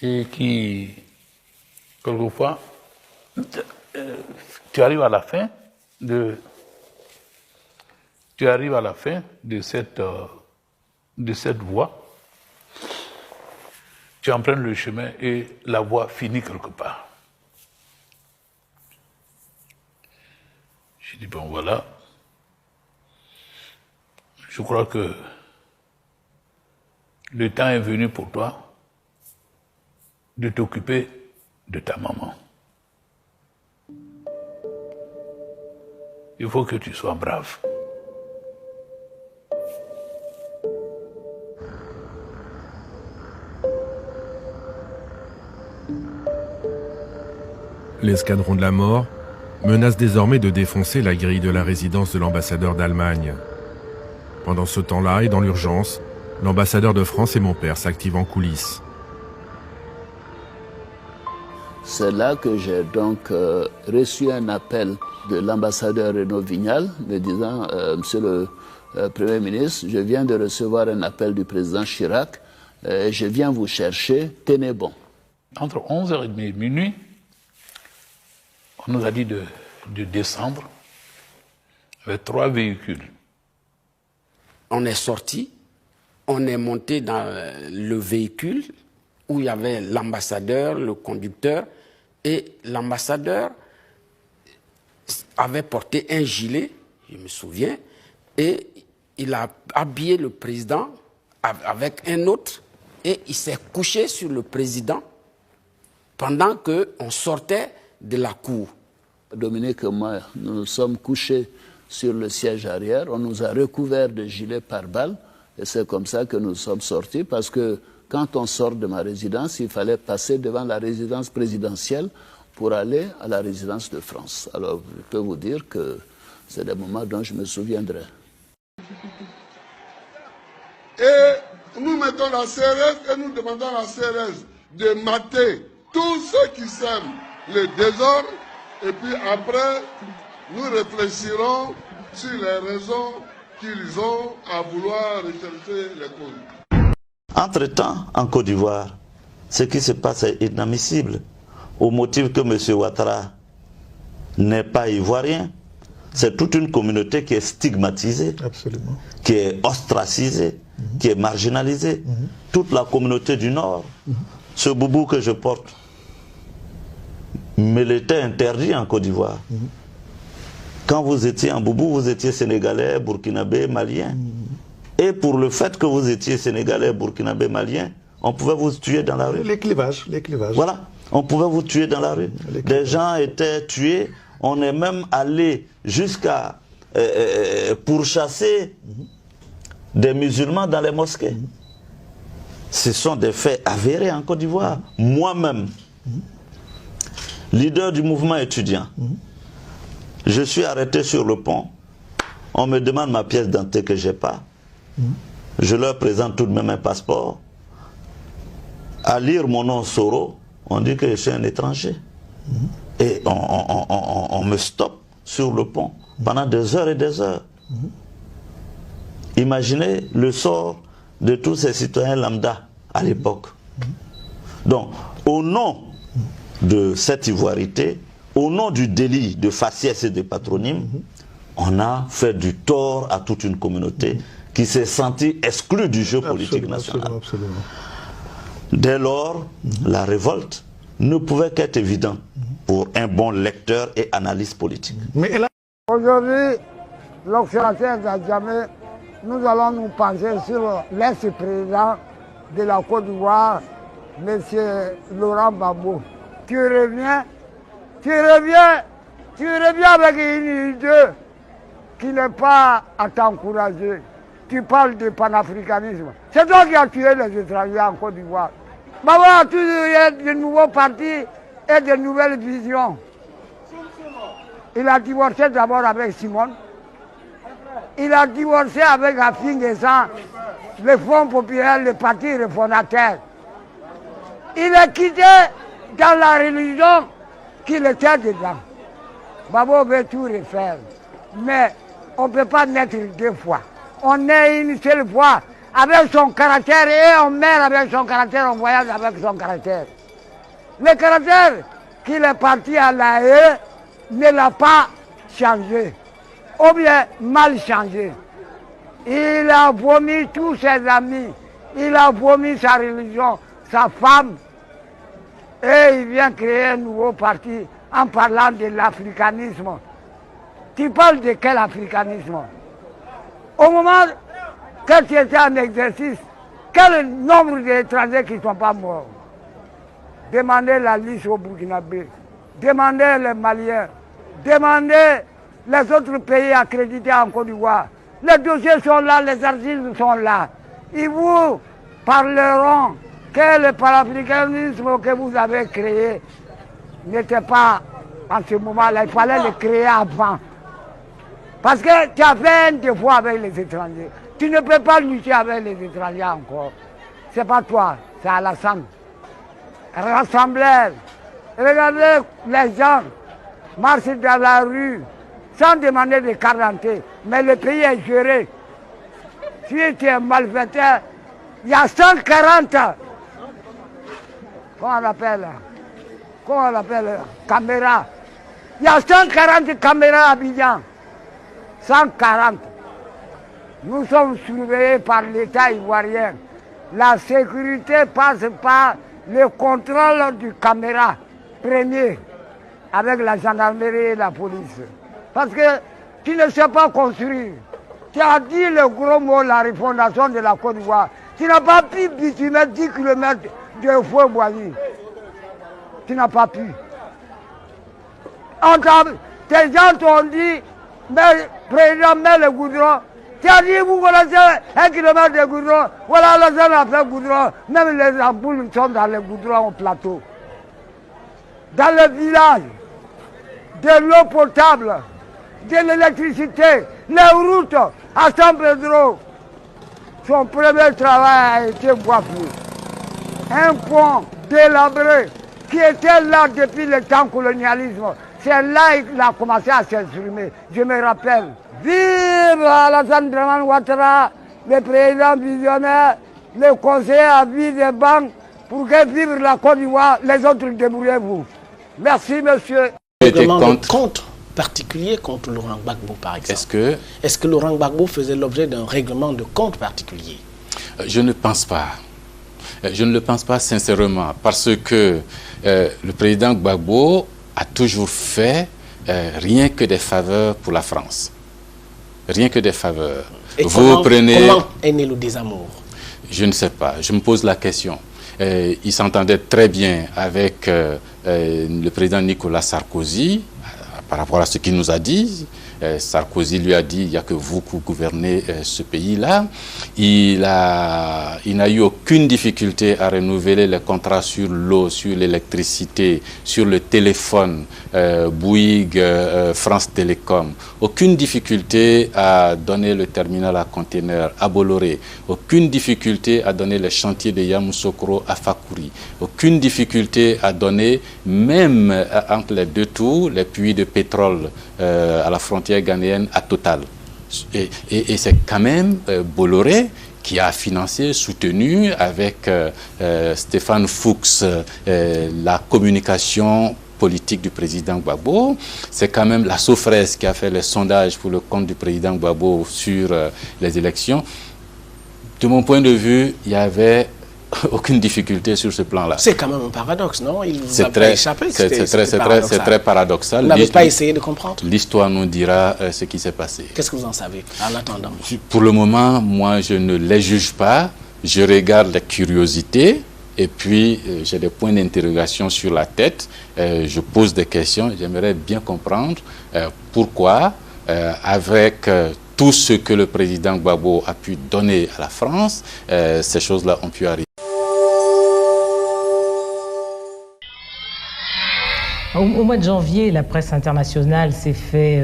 et qui, quelquefois, tu arrives à la fin de cette voie. Tu empruntes le chemin et la voie finit quelque part. J'ai dit, bon voilà, je crois que le temps est venu pour toi de t'occuper de ta maman. Il faut que tu sois brave. L'escadron de la mort menace désormais de défoncer la grille de la résidence de l'ambassadeur d'Allemagne. Pendant ce temps-là et dans l'urgence, l'ambassadeur de France et mon père s'activent en coulisses. C'est là que j'ai donc reçu un appel de l'ambassadeur Renaud Vignal me disant « Monsieur le Premier ministre, je viens de recevoir un appel du président Chirac, je viens vous chercher, tenez bon. » Entre 11h30 et minuit, on nous a dit de descendre avec 3 véhicules. On est sorti, on est monté dans le véhicule où il y avait l'ambassadeur, le conducteur, et l'ambassadeur avait porté un gilet, je me souviens, et il a habillé le président avec un autre, et il s'est couché sur le président pendant qu'on sortait de la cour. Dominique et moi, nous nous sommes couchés sur le siège arrière, on nous a recouverts de gilets pare-balles, et c'est comme ça que nous sommes sortis, parce que quand on sort de ma résidence, il fallait passer devant la résidence présidentielle pour aller à la résidence de France. Alors, je peux vous dire que c'est des moments dont je me souviendrai. Et nous mettons la CRS et nous demandons à la CRS de mater tous ceux qui sèment le désordre, et puis après, nous réfléchirons sur les raisons qu'ils ont à vouloir rechercher les causes. Entre-temps, en Côte d'Ivoire, ce qui se passe est inadmissible. Au motif que M. Ouattara n'est pas ivoirien, c'est toute une communauté qui est stigmatisée, absolument, qui est ostracisée, qui est marginalisée. Toute la communauté du Nord, ce boubou que je porte, me l'était interdit en Côte d'Ivoire. Quand vous étiez en boubou, vous étiez sénégalais, burkinabé, malien. Et pour le fait que vous étiez sénégalais, burkinabé, malien, on pouvait vous tuer dans la rue. Les clivages. Voilà, on pouvait vous tuer dans la rue. Des gens étaient tués. On est même allé jusqu'à pourchasser des musulmans dans les mosquées. Ce sont des faits avérés en Côte d'Ivoire. Moi-même, leader du mouvement étudiant, je suis arrêté sur le pont. On me demande ma pièce d'identité que je n'ai pas. Je leur présente tout de même un passeport. À lire mon nom Soro, on dit que je suis un étranger. Et on me stoppe sur le pont pendant des heures et des heures. Imaginez le sort de tous ces citoyens lambda à l'époque. Donc, au nom de cette ivoirité, au nom du délit de faciès et de patronyme, on a fait du tort à toute une communauté qui s'est sentie exclue du jeu politique national. Dès lors, la révolte ne pouvait qu'être évidente pour un bon lecteur et analyste politique. Aujourd'hui, l'observateur d'Adjamé, nous allons nous pencher sur l'ex-président de la Côte d'Ivoire, M. Laurent Gbagbo. Tu reviens avec une idée qui n'est pas à t'encourager. Tu parles de panafricanisme. C'est toi qui as tué les étrangers en Côte d'Ivoire. Bah voilà, il y a de nouveaux partis et de nouvelles visions. Il a divorcé d'abord avec Simone. Il a divorcé avec Afin Guessan, le Front populaire, le parti réformateur. Il est quitté dans la religion qu'il était dedans. Babo veut tout refaire. Mais on ne peut pas naître deux fois. On est une seule fois avec son caractère et on meurt avec son caractère, on voyage avec son caractère. Le caractère qu'il est parti à la haie ne l'a pas changé, ou bien mal changé. Il a vomi tous ses amis, il a vomi sa religion, sa femme, et il vient créer un nouveau parti en parlant de l'africanisme. Tu parles de quel africanisme? Au moment que tu étais en exercice, quel nombre d'étrangers qui ne sont pas morts? Demandez la liste au Burkinabé, demandez les Maliens, demandez les autres pays accrédités en Côte d'Ivoire. Les dossiers sont là, les archives sont là. Ils vous parleront que le panafricanisme que vous avez créé n'était pas en ce moment-là. Il fallait le créer avant. Parce que tu as fait un défaut avec les étrangers. Tu ne peux pas lutter avec les étrangers encore. Ce n'est pas toi, c'est Alassane. Rassembleur. Regardez les gens marcher dans la rue sans demander de carte d'identité. Mais le pays est géré. Si tu es malfaiteur, il y a 140. Comment on appelle caméras. Il y a 140 caméras à Abidjan. 140. Nous sommes surveillés par l'État ivoirien. La sécurité passe par le contrôle du caméra premier avec la gendarmerie et la police. Parce que tu ne sais pas construire. Tu as dit le gros mot, la refondation de la Côte d'Ivoire. Tu n'as pas pu bitumer 10 km de feu boisé. Tu n'as pas pu. Tes gens t'ont dit, mais président, mets le goudron. Tu as dit, vous connaissez 1 km de goudron. Voilà, les gens ont fait goudron. Même les ampoules sont dans le goudron au plateau. Dans le village, de l'eau potable, de l'électricité, les routes à San Pedro. Son premier travail a été boisé. Un pont délabré qui était là depuis le temps colonialisme. C'est là qu'il a commencé à s'exprimer. Je me rappelle. Vive Alassane Dramane Ouattara, le président visionnaire, le conseiller à vie des banques, pour que vive la Côte d'Ivoire, les autres débrouillez-vous. Merci, monsieur. Contre particulier contre Laurent Gbagbo, par exemple. Est-ce que Laurent Gbagbo faisait l'objet d'un règlement de compte particulier? Je ne pense pas. Je ne le pense pas sincèrement, parce que le président Gbagbo a toujours fait rien que des faveurs pour la France. Rien que des faveurs. Et Vous prenez... comment est né le désamour? Je ne sais pas, je me pose la question. Il s'entendait très bien avec le président Nicolas Sarkozy par rapport à ce qu'il nous a dit. Sarkozy lui a dit, il n'y a que vous qui gouvernez ce pays-là. Il n'a eu aucune difficulté à renouveler les contrats sur l'eau, sur l'électricité, sur le téléphone, Bouygues, France Télécom. Aucune difficulté à donner le terminal à conteneurs à Bolloré. Aucune difficulté à donner les chantiers de Yamoussoukro à Fakuri. Aucune difficulté à donner, même entre les deux tours, les puits de pétrole à la frontière ghanéenne à Total. Et c'est quand même Bolloré qui a financé, soutenu avec Stéphane Fuchs la communication politique du président Gbagbo. C'est quand même la Sofres qui a fait les sondages pour le compte du président Gbagbo sur les élections. De mon point de vue, il y avait aucune difficulté sur ce plan-là. C'est quand même un paradoxe, non? Il vous a pas échappé. C'est très paradoxal. Vous n'avez pas essayé de comprendre? L'histoire nous dira ce qui s'est passé. Qu'est-ce que vous en savez en attendant? Pour le moment, moi, je ne les juge pas. Je regarde la curiosité et puis j'ai des points d'interrogation sur la tête. Je pose des questions. J'aimerais bien comprendre pourquoi, avec tout ce que le président Gbagbo a pu donner à la France, ces choses-là ont pu arriver. Au mois de janvier, la presse internationale s'est fait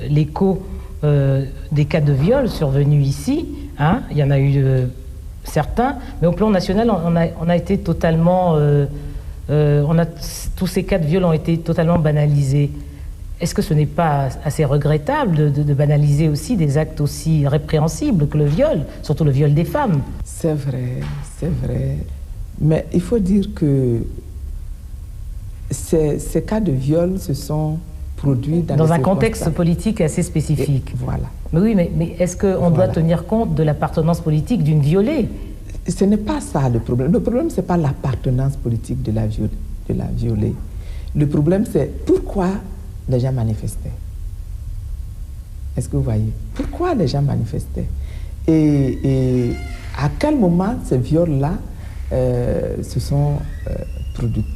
l'écho des cas de viol survenus ici. Hein. Il y en a eu certains, mais au plan national, on a été totalement... tous ces cas de viol ont été totalement banalisés. Est-ce que ce n'est pas assez regrettable de banaliser aussi des actes aussi répréhensibles que le viol, surtout le viol des femmes? C'est vrai, c'est vrai. Mais il faut dire que ces cas de viol se sont produits dans un contexte politique assez spécifique. Et voilà. Mais oui, mais est-ce qu'on doit tenir compte de l'appartenance politique d'une violée? Ce n'est pas ça le problème. Le problème, ce n'est pas l'appartenance politique de la violée. Le problème, c'est pourquoi les gens manifestaient. Est-ce que vous voyez? Pourquoi les gens manifestaient? Et à quel moment ces viols-là se sont produits?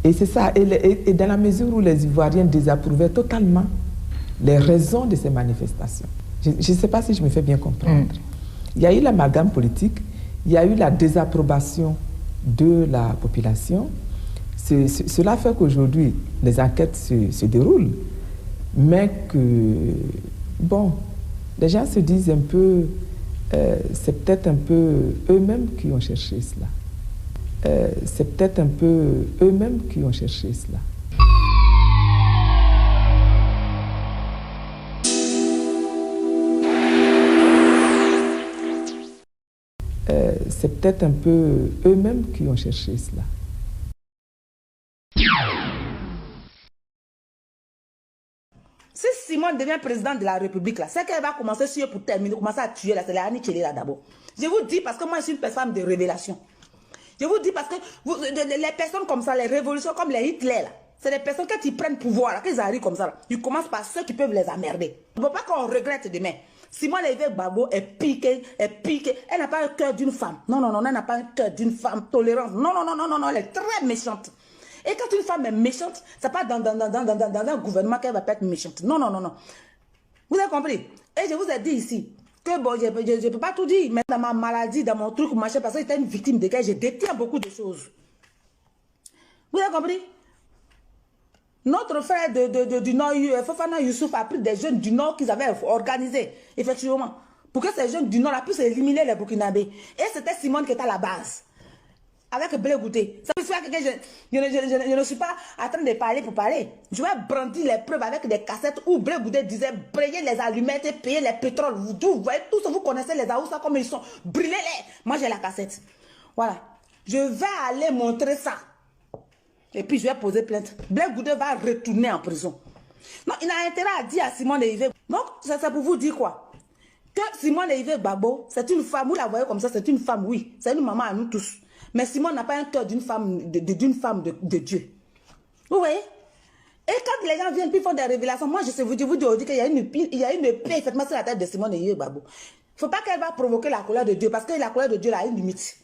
Et c'est ça. Et dans la mesure où les Ivoiriens désapprouvaient totalement les raisons de ces manifestations. Je ne sais pas si je me fais bien comprendre. Il y a eu l'amalgame politique, il y a eu la désapprobation de la population. Cela fait qu'aujourd'hui, les enquêtes se déroulent, mais que, bon, les gens se disent un peu, c'est peut-être un peu eux-mêmes qui ont cherché cela. C'est peut-être un peu eux-mêmes qui ont cherché cela. C'est peut-être un peu eux-mêmes qui ont cherché cela. Si Simone devient président de la République, c'est qu'elle va commencer pour terminer, commencer à tuer la Sélanie Tchélé là d'abord. Je vous dis parce que moi je suis une personne de révélation. Je vous dis parce que les personnes comme ça, les révolutions comme les Hitler, c'est des personnes quand ils prennent pouvoir, là, qu'ils arrivent comme ça, là, ils commencent par ceux qui peuvent les emmerder. Il ne faut pas qu'on regrette demain. Simone Gbagbo est piquée, elle n'a pas un cœur d'une femme. Non, elle n'a pas un cœur d'une femme tolérante. Non, elle est très méchante. Et quand une femme est méchante, ça pas dans un gouvernement qu'elle va pas être méchante. Non. Vous avez compris? Et je vous ai dit ici que bon, je ne peux pas tout dire, mais dans ma maladie, dans mon truc, machin, parce que j'étais une victime de guerre, je détiens beaucoup de choses. Vous avez compris? Notre frère du Nord, Fofana Youssouf, a pris des jeunes du Nord qu'ils avaient organisés, effectivement, pour que ces jeunes du Nord puissent éliminer les Burkinabés. Et c'était Simone qui était à la base. Avec Blé Goudé. Ça veut dire que je ne suis pas en train de parler pour parler. Je vais brandir les preuves avec des cassettes où Blé Goudé disait brayer les allumettes et payer les pétroles. Vous voyez, tous vous connaissez les Aoussa comme ils sont. Brûlez-les. Moi j'ai la cassette. Voilà. Je vais aller montrer ça. Et puis je vais poser plainte. Blé Goudé va retourner en prison. Non, il a intérêt à dire à Simone Yves. Donc, c'est pour vous dire quoi? Que Simone Yves Gbagbo, c'est une femme. Vous la voyez comme ça, c'est une femme, oui. C'est une maman à nous tous. Mais Simone n'a pas un cœur d'une femme, de Dieu. Vous voyez? Et quand les gens viennent puis font des révélations, moi je vous dis aujourd'hui qu'il y a une paix effectivement sur la tête de Simone Veil Gbagbo. Il ne faut pas qu'elle va provoquer la colère de Dieu, parce que la colère de Dieu là, a une limite.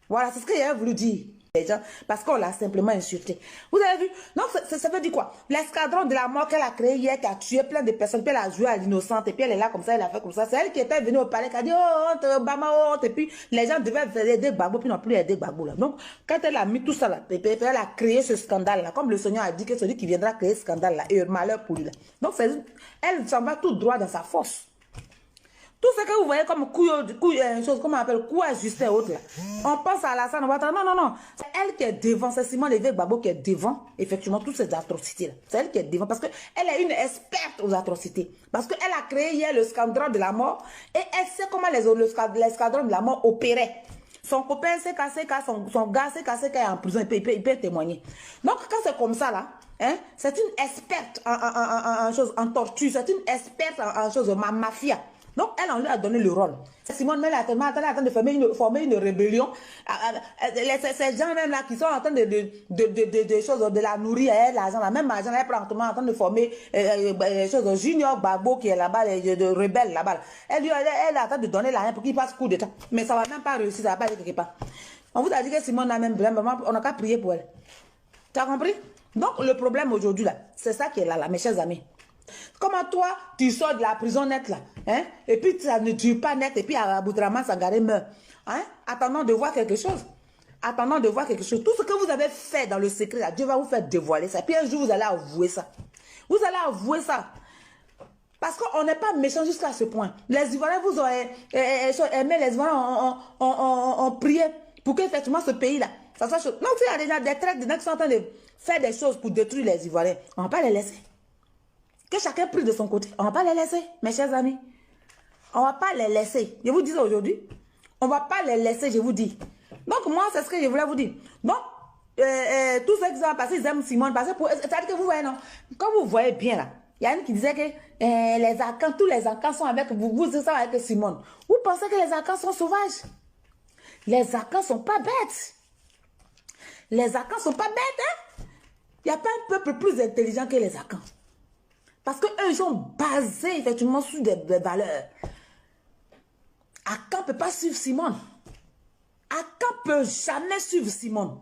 Voilà, c'est ce que j'ai voulu dire. Les gens, parce qu'on l'a simplement insulté. Vous avez vu? Donc, ça veut dire quoi? L'escadron de la mort qu'elle a créé hier, qui a tué plein de personnes, puis elle a joué à l'innocente, et puis elle est là comme ça, elle a fait comme ça. C'est elle qui était venue au palais, qui a dit, oh, honte, Bama, honte, et puis les gens devaient aider Gbagbo, puis non plus aider Gbagbo là. Donc, quand elle a mis tout ça là, et puis elle a créé ce scandale là, comme le Seigneur a dit que celui qui viendra créer ce scandale là, et malheur pour lui là. Donc, elle s'en va tout droit dans sa force. Tout ce que vous voyez comme coup ajusté et autres là, on pense à Alassane Ouattara. Non, non, non. C'est elle qui est devant, c'est Simone Veil Gbagbo qui est devant, effectivement, toutes ces atrocités là. C'est elle qui est devant, parce qu'elle est une experte aux atrocités. Parce qu'elle a créé hier le scandale de la mort, et elle sait comment l'escadron de la mort opérait. Son copain s'est cassé, son gars s'est cassé, qu'il est en prison, il peut témoigner. Donc, quand c'est comme ça là, hein, c'est une experte en torture, c'est une experte en choses, mafia. Donc, elle, on lui a donné le rôle. Simone Veil est en train de former une rébellion. Ces gens-même là qui sont en train de la nourrir, elle, l'argent, la même argent, elle est en train de former Junior Gbagbo qui est là-bas, de rebelle là-bas. Elle est en train de donner l'argent pour qu'il passe coup d'état. Mais ça ne va même pas réussir, ça ne va pas aller quelque part. On vous a dit que Simone a même vraiment, on n'a qu'à prier pour elle. Tu as compris? Donc, le problème aujourd'hui là, c'est ça qui est là, mes chers amis. Comment toi, tu sors de la prison nette là, hein, et puis ça ne dure pas net, et puis Aboudraman Sangaré meurt, hein, attendant de voir quelque chose. Attendant de voir quelque chose. Tout ce que vous avez fait dans le secret là, Dieu va vous faire dévoiler ça. Puis un jour, vous allez avouer ça. Vous allez avouer ça. Parce qu'on n'est pas méchant jusqu'à ce point. Les Ivoiriens vous ont aimé, les Ivoiriens ont prié pour qu'effectivement ce pays là, ça soit chaud. Donc il y a déjà des traites, des gens qui sont en train de faire des choses pour détruire les Ivoiriens. On ne va pas les laisser. Que chacun prie de son côté. On ne va pas les laisser, mes chers amis. On ne va pas les laisser. Je vous dis aujourd'hui, on ne va pas les laisser, je vous dis. Donc, moi, c'est ce que je voulais vous dire. Donc, tous ceux qui sont passés, ils aiment Simone. C'est-à-dire que vous voyez, non? Quand vous voyez bien, là, il y a une qui disait que les Akans, tous les Akans sont avec vous. Vous êtes avec Simone. Vous pensez que les Akans sont sauvages? Les Akans ne sont pas bêtes. Les Akans ne sont pas bêtes, hein? Il n'y a pas un peuple plus intelligent que les Akans. Parce qu'eux, ils sont basés effectivement sur des valeurs. Akan ne peut pas suivre Simone. Akan ne peut jamais suivre Simone.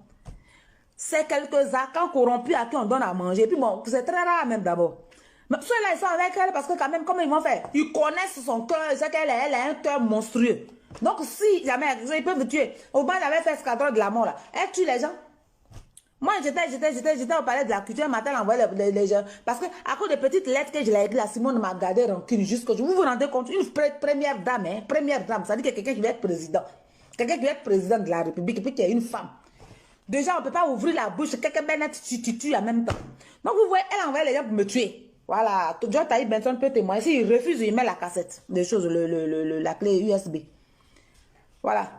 C'est quelques Akans corrompus à qui on donne à manger. Et puis bon, c'est très rare même d'abord. Mais ceux-là, ils sont avec elle parce que quand même, comment ils vont faire? Ils connaissent son cœur, ils savent qu'elle a un cœur monstrueux. Donc si jamais, ils peuvent tuer. Au moins, elle avait fait escadron de la mort là. Elle tue les gens. Moi, j'étais au palais de la culture, un matin, elle envoyait les gens. Parce que, à cause des petites lettres que je l'ai écrites, la Simone m'a gardé rancune jusqu'au jour. Vous vous rendez compte, une première dame, hein, première dame, ça dit que quelqu'un qui veut être président. Quelqu'un qui veut être président de la République, et puis qui est une femme. Déjà, on ne peut pas ouvrir la bouche, quelqu'un bête tu en même temps. Donc, vous voyez, elle envoie les gens pour me tuer. Voilà, John Taïb Benson peut témoigner. S'il refuse, il met la cassette, des choses, la clé USB. Voilà.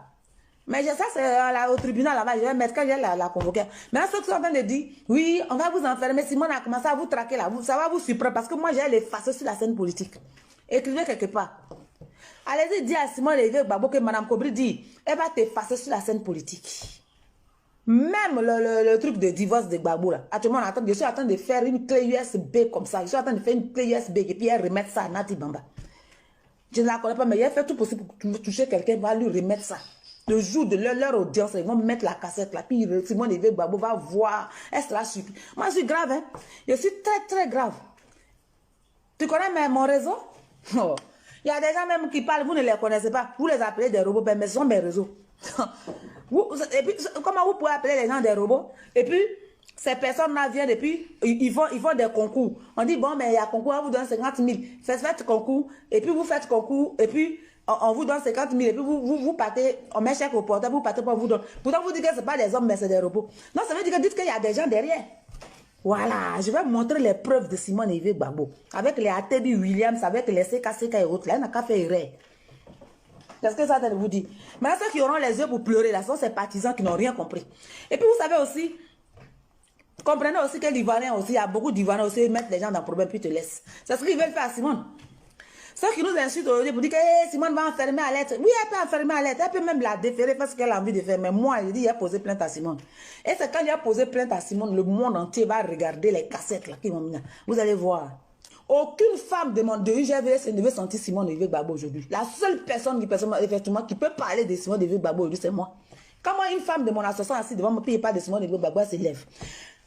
Mais ça, c'est au tribunal là-bas. Je vais mettre quand j'ai la convoquer. Maintenant, ceux qui sont en train de dire, oui, on va vous enfermer. Simone a commencé à vous traquer là. Ça va vous surprendre parce que moi, j'ai l'effacer sur la scène politique. Écrivez quelque part. Allez-y, dire à Simone Veil Gbagbo que Mme Kobri dit, elle va t'effacer sur la scène politique. Même le truc de divorce de Gbagbo là. Actuellement, je suis en train de faire une clé USB comme ça. Je suis en train de faire une clé USB et puis elle remettre ça à Nati Bamba. Je ne la connais pas, mais elle fait tout possible pour toucher quelqu'un, va lui remettre ça. Le jour de leur audience, ils vont mettre la cassette là, puis Simone Veil Gbagbo va voir, elle sera surprise. Moi, je suis grave, hein. Je suis très, très grave. Tu connais mon réseau? Oh. Il y a des gens même qui parlent, vous ne les connaissez pas. Vous les appelez des robots, mais ce sont mes réseaux. Et puis, comment vous pouvez appeler les gens des robots? Et puis, ces personnes-là viennent et puis, ils font des concours. On dit, bon, mais il y a concours, on vous donne 50 000. Faites concours, et puis vous faites concours, et puis, on vous donne 50 000 et puis vous partez, on met chèque au portable, vous partez pour vous donner. Pourtant, vous dites que ce n'est pas des hommes, mais c'est des robots. Non, ça veut dire que dites qu'il y a des gens derrière. Voilà, je vais vous montrer les preuves de Simone Veil Gbagbo. Avec les ATB Williams, avec les CKCK et autres. Là, il n'a qu'à faire erreur. C'est ce que ça vous dit. Maintenant, ceux qui auront les yeux pour pleurer, là, ce sont ces partisans qui n'ont rien compris. Et puis, vous savez aussi, comprenez aussi que l'Ivoirien aussi, il y a beaucoup d'Ivoiriens aussi, ils mettent les gens dans le problème puis ils te laissent. C'est ce qu'ils veulent faire à Simone. Ceux qui nous insultent aujourd'hui pour dire que hey, Simone va enfermer à lettre. Oui, elle peut enfermer à lettre. Elle peut même la déférer parce qu'elle a envie de faire. Mais moi, je dis, il a posé plainte à Simone. Et c'est quand il a posé plainte à Simone, le monde entier va regarder les cassettes là qui vont venir. Vous allez voir. Aucune femme de UGVS ne veut sentir Simone Evé Gbagbo aujourd'hui. La seule personne effectivement, qui peut parler de Simone Evé Gbagbo aujourd'hui, c'est moi. Quand moi, une femme de mon association assise devant moi, puis pas de Simone Evé Gbagbo, elle s'élève.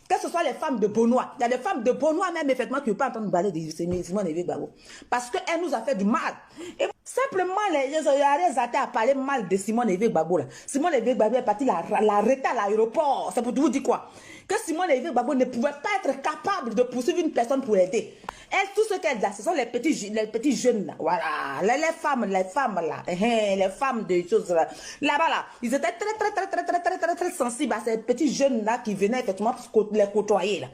Que ce soit les femmes de Bonois. Il y a des femmes de Bonois même, effectivement, qui ne peuvent pas entendre parler de Simone Evé Gbagbo. Parce qu'elle nous a fait du mal. Et simplement, les athées à parler mal de Simone Evé Gbagbo. Simone Evé Gbagbo est partie l'arrêter à l'aéroport. C'est pour vous dire quoi? Que Simone Evé Gbagbo ne pouvait pas être capable de poursuivre une personne pour l'aider. Elle, tout ce qu'elle a, ce sont les petits jeunes là. Voilà. Les femmes là. Les femmes de choses là. Là-bas là. Ils étaient très sensibles à ces petits jeunes là qui venaient effectivement les côtoyer là.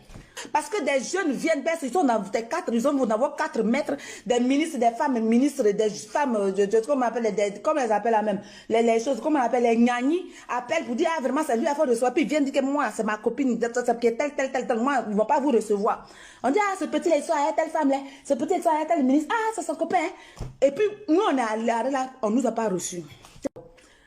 Parce que des jeunes viennent, ils sont dans des quatre, ils vont avoir 4 mètres, des ministres, des femmes ministres, des femmes, comment elles appellent la même, les choses, comment on appelle, les gnagnis, appellent pour dire, ah vraiment, c'est lui à faire de soi, puis ils viennent dire que moi, c'est ma copine, tel, moi, ils ne vont pas vous recevoir. On dit, ah, ce petit, il soit telle femme là, ce petit, il soit tel ministre, ah, c'est son copain. Et puis, nous, on est allé là, on ne nous a pas reçus.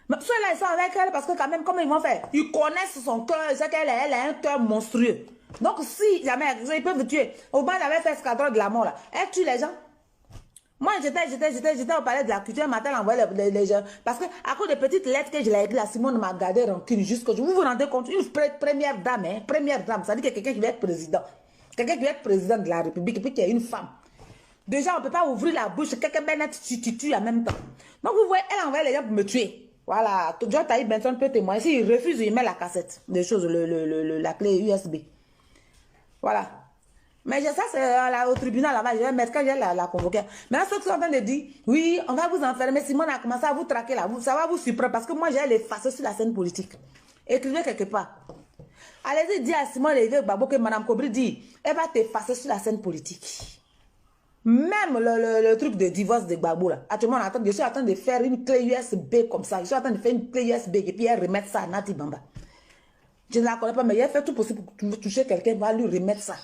Ceux-là, ils sont avec elle parce que quand même, comment ils vont faire? Ils connaissent son cœur, ils savent qu'elle a un cœur monstrueux. Donc, si jamais ils peuvent tuer, au moins, j'avais fait escadron de la mort là. Elle tue les gens. Moi, j'étais au palais de la culture, un matin, elle envoyait les gens. Parce que, à cause des petites lettres que je l'ai écrites, la Simone m'a gardé rancune jusqu'au jour. Vous vous rendez compte, une première dame, ça dit que quelqu'un qui veut être président. Quelqu'un qui veut être président de la République, et puis qu'il y a une femme. Déjà, on ne peut pas ouvrir la bouche, quelqu'un tu tues en même temps. Donc, vous voyez, elle envoyait les gens pour me tuer. Voilà, John Taïb Benson peut témoigner. S'il refuse, il met la cassette, des choses, la clé USB. Voilà. Mais ça, c'est au tribunal là-bas. Je vais mettre quand j'ai la convoquer. Maintenant, ceux qui sont en train de dire, oui, on va vous enfermer. Simone a commencé à vous traquer là. Ça va vous surprendre parce que moi, j'ai l'effacer sur la scène politique. Écrivez quelque part. Allez-y, dire à Simone Evé Gbagbo que Mme Kobri dit, elle va t'effacer sur la scène politique. Même le truc de divorce de Gbagbo là. Actuellement, je suis en train de faire une clé USB comme ça. Je suis en train de faire une clé USB et puis elle remettre ça à Nati Bamba. Je ne la connais pas, mais il a fait tout possible pour toucher quelqu'un, va lui remettre ça.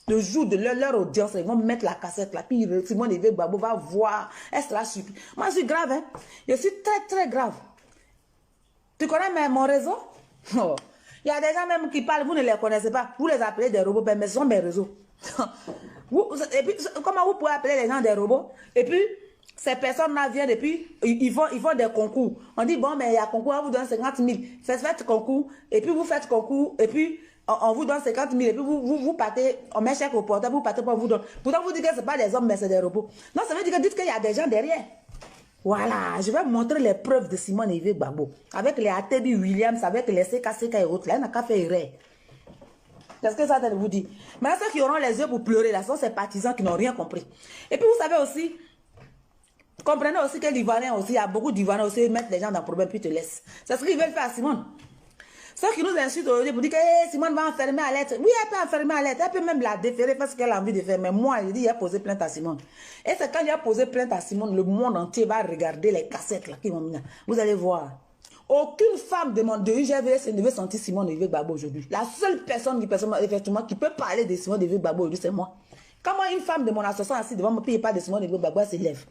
Le jour de leur audience, ils vont mettre la cassette là, puis Simone Evé Gbagbo va voir. Elle sera surprise. Moi, je suis grave, hein. Je suis très grave. Tu connais mon réseau? Oh. Il y a des gens même qui parlent, vous ne les connaissez pas. Vous les appelez des robots, mais ce sont mes réseaux. Et puis, comment vous pouvez appeler les gens des robots? Et puis, ces personnes-là viennent et puis ils font des concours. On dit, bon, mais il y a concours, on vous donne 50 000. Faites concours, et puis vous faites concours, et puis on vous donne 50 000, et puis vous partez, on met chèque au portable, vous partez pour vous donner. Pourtant, vous dites que ce n'est pas des hommes, mais c'est des robots. Non, ça veut dire que dites qu'il y a des gens derrière. Voilà, je vais montrer les preuves de Simone Evé Gbagbo. Avec les ATB Williams, avec les CKCK et autres. Là, il n'a qu'à faire erreur. C'est ce que ça vous dit. Mais ceux qui auront les yeux pour pleurer, là, sont ces partisans qui n'ont rien compris. Et puis, vous savez aussi, comprenez aussi que l'Ivoirien aussi, il y a beaucoup d'Ivoiriens aussi, ils mettent les gens dans le problème puis te laissent. C'est ce qu'ils veulent faire à Simone. Ceux qui nous insultent aujourd'hui pour dire que hey, Simone va enfermer à lettre. Oui, elle peut enfermer à lettre. Elle peut même la déférer parce qu'elle a envie de faire. Mais moi, je dis, il a posé plainte à Simone. Et c'est quand il a posé plainte à Simone, le monde entier va regarder les cassettes là qui vont venir. Vous allez voir. Aucune femme de UGVS ne veut sentir Simone Evé Gbagbo aujourd'hui. La seule personne effectivement, qui peut parler de Simone Evé Gbagbo aujourd'hui, c'est moi. Quand moi, une femme de mon association assise devant moi, puis il parle de Simone Evé Gbagbo, elle s'élève.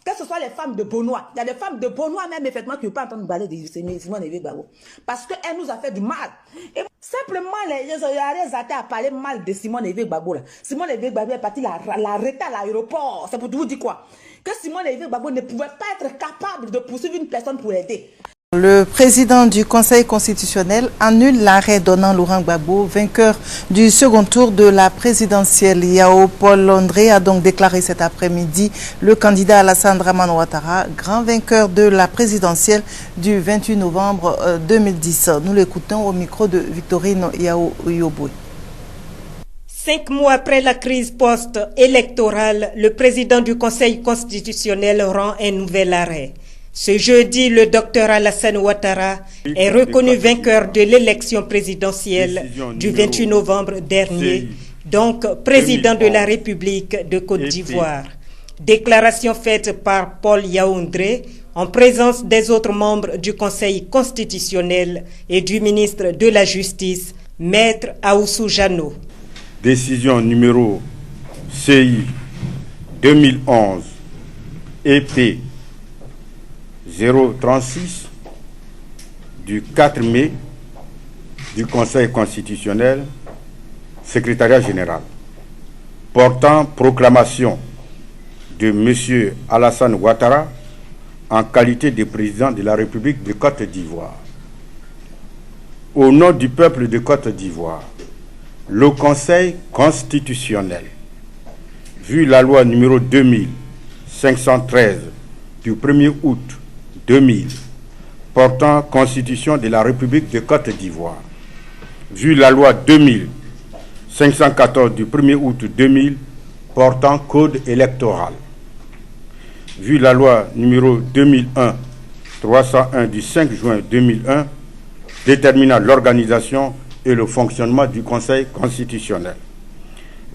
Que ce soit les femmes de Bonois. Il y a des femmes de Bonois même, effectivement, qui ne peuvent pas entendre parler de Simone Evé Gbagbo. Parce qu'elle nous a fait du mal. Et simplement, les athées à parler mal de Simone Evé Gbagbo. Simone Evé Gbagbo est partie l'arrêter à l'aéroport. C'est pour vous dire quoi? Que Simone Evé Gbagbo ne pouvait pas être capable de poursuivre une personne pour l'aider. Le président du Conseil constitutionnel annule l'arrêt donnant Laurent Gbagbo vainqueur du second tour de la présidentielle. Yao Paul André a donc déclaré cet après-midi le candidat Alassane Dramane Ouattara grand vainqueur de la présidentielle du 28 novembre 2010. Nous l'écoutons au micro de Victorine Yao Yoboué. 5 mois après la crise post-électorale, le président du Conseil constitutionnel rend un nouvel arrêt. Ce jeudi, le docteur Alassane Ouattara est reconnu vainqueur de l'élection présidentielle du 28 novembre dernier, donc président de la République de Côte d'Ivoire. Déclaration faite par Paul Yaoundé en présence des autres membres du Conseil constitutionnel et du ministre de la Justice, Maître Aoussou Jano. Décision numéro CI 2011 EP 036 du 4 mai du Conseil constitutionnel, secrétariat général, portant proclamation de M. Alassane Ouattara en qualité de président de la République de Côte d'Ivoire. Au nom du peuple de Côte d'Ivoire, le Conseil constitutionnel, vu la loi numéro 2513 du 1er août 2000 portant Constitution de la République de Côte d'Ivoire, vu la loi 2514 du 1er août 2000 portant Code électoral, vu la loi numéro 2001-301 du 5 juin 2001 déterminant l'organisation et le fonctionnement du Conseil constitutionnel,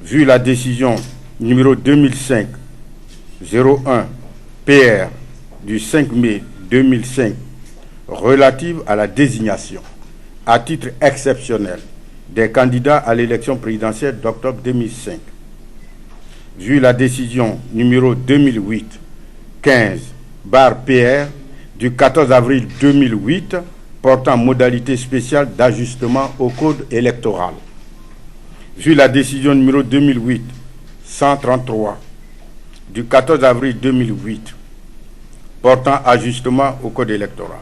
vu la décision numéro 2005-01 PR du 5 mai 2005 relative à la désignation à titre exceptionnel des candidats à l'élection présidentielle d'octobre 2005, vu la décision numéro 2008-15/PR du 14 avril 2008 portant modalité spéciale d'ajustement au code électoral, vu la décision numéro 2008-133 du 14 avril 2008 portant ajustement au code électoral,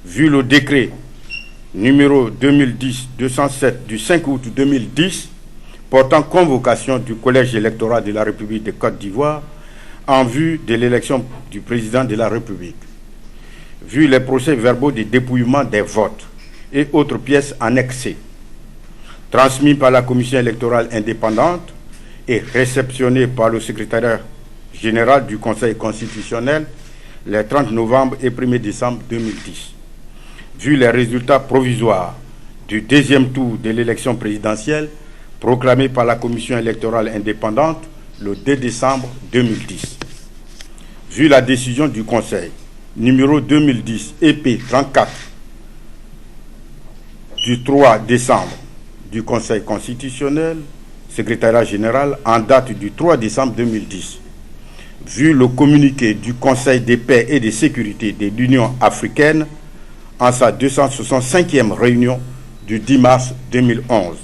vu le décret numéro 2010-207 du 5 août 2010 portant convocation du collège électoral de la République de Côte d'Ivoire en vue de l'élection du président de la République, vu les procès-verbaux de dépouillement des votes et autres pièces annexées, transmis par la Commission électorale indépendante et réceptionnés par le secrétariat général du Conseil constitutionnel les 30 novembre et 1er décembre 2010, vu les résultats provisoires du deuxième tour de l'élection présidentielle proclamé par la Commission électorale indépendante le 2 décembre 2010, vu la décision du Conseil numéro 2010 EP 34 du 3 décembre du Conseil constitutionnel, secrétariat général en date du 3 décembre 2010, vu le communiqué du Conseil de paix et de sécurité de l'Union africaine en sa 265e réunion du 10 mars 2011.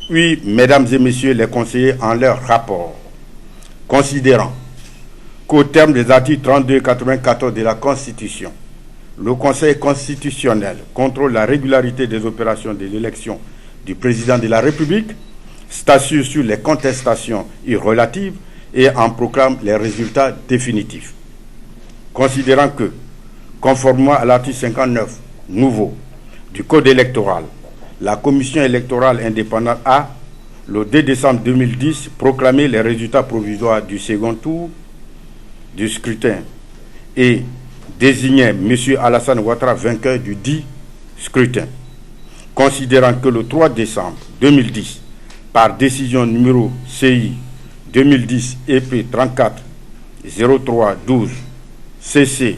Oui, mesdames et messieurs les conseillers, en leur rapport, considérant qu'au terme des articles 32 et 94 de la Constitution, le Conseil constitutionnel contrôle la régularité des opérations de l'élection du président de la République, statue sur les contestations irrelatives et en proclame les résultats définitifs. Considérant que, conformément à l'article 59 nouveau du Code électoral, la Commission électorale indépendante a, le 2 décembre 2010, proclamé les résultats provisoires du second tour du scrutin et désigné M. Alassane Ouattara vainqueur du dit scrutin. Considérant que le 3 décembre 2010, par décision numéro CI 2010 EP 34 03 12 CC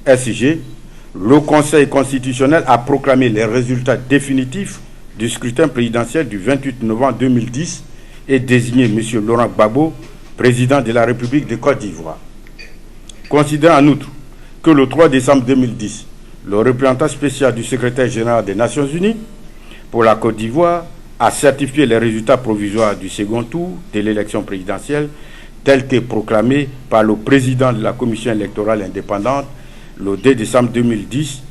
SG, le Conseil constitutionnel a proclamé les résultats définitifs du scrutin présidentiel du 28 novembre 2010 et désigné M. Laurent Gbagbo président de la République de Côte d'Ivoire. Considérant en outre que le 3 décembre 2010, le représentant spécial du secrétaire général des Nations Unies pour la Côte d'Ivoire a certifié les résultats provisoires du second tour de l'élection présidentielle tels que proclamés par le président de la Commission électorale indépendante le 2 décembre 2010,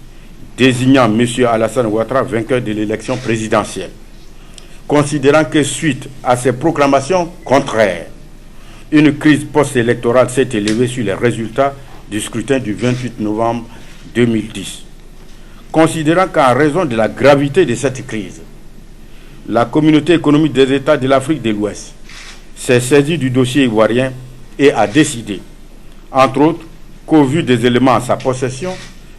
désignant M. Alassane Ouattara vainqueur de l'élection présidentielle. Considérant que suite à ces proclamations contraires, une crise post-électorale s'est élevée sur les résultats du scrutin du 28 novembre 2010. Considérant qu'en raison de la gravité de cette crise, la communauté économique des États de l'Afrique de l'Ouest s'est saisie du dossier ivoirien et a décidé, entre autres, qu'au vu des éléments en sa possession,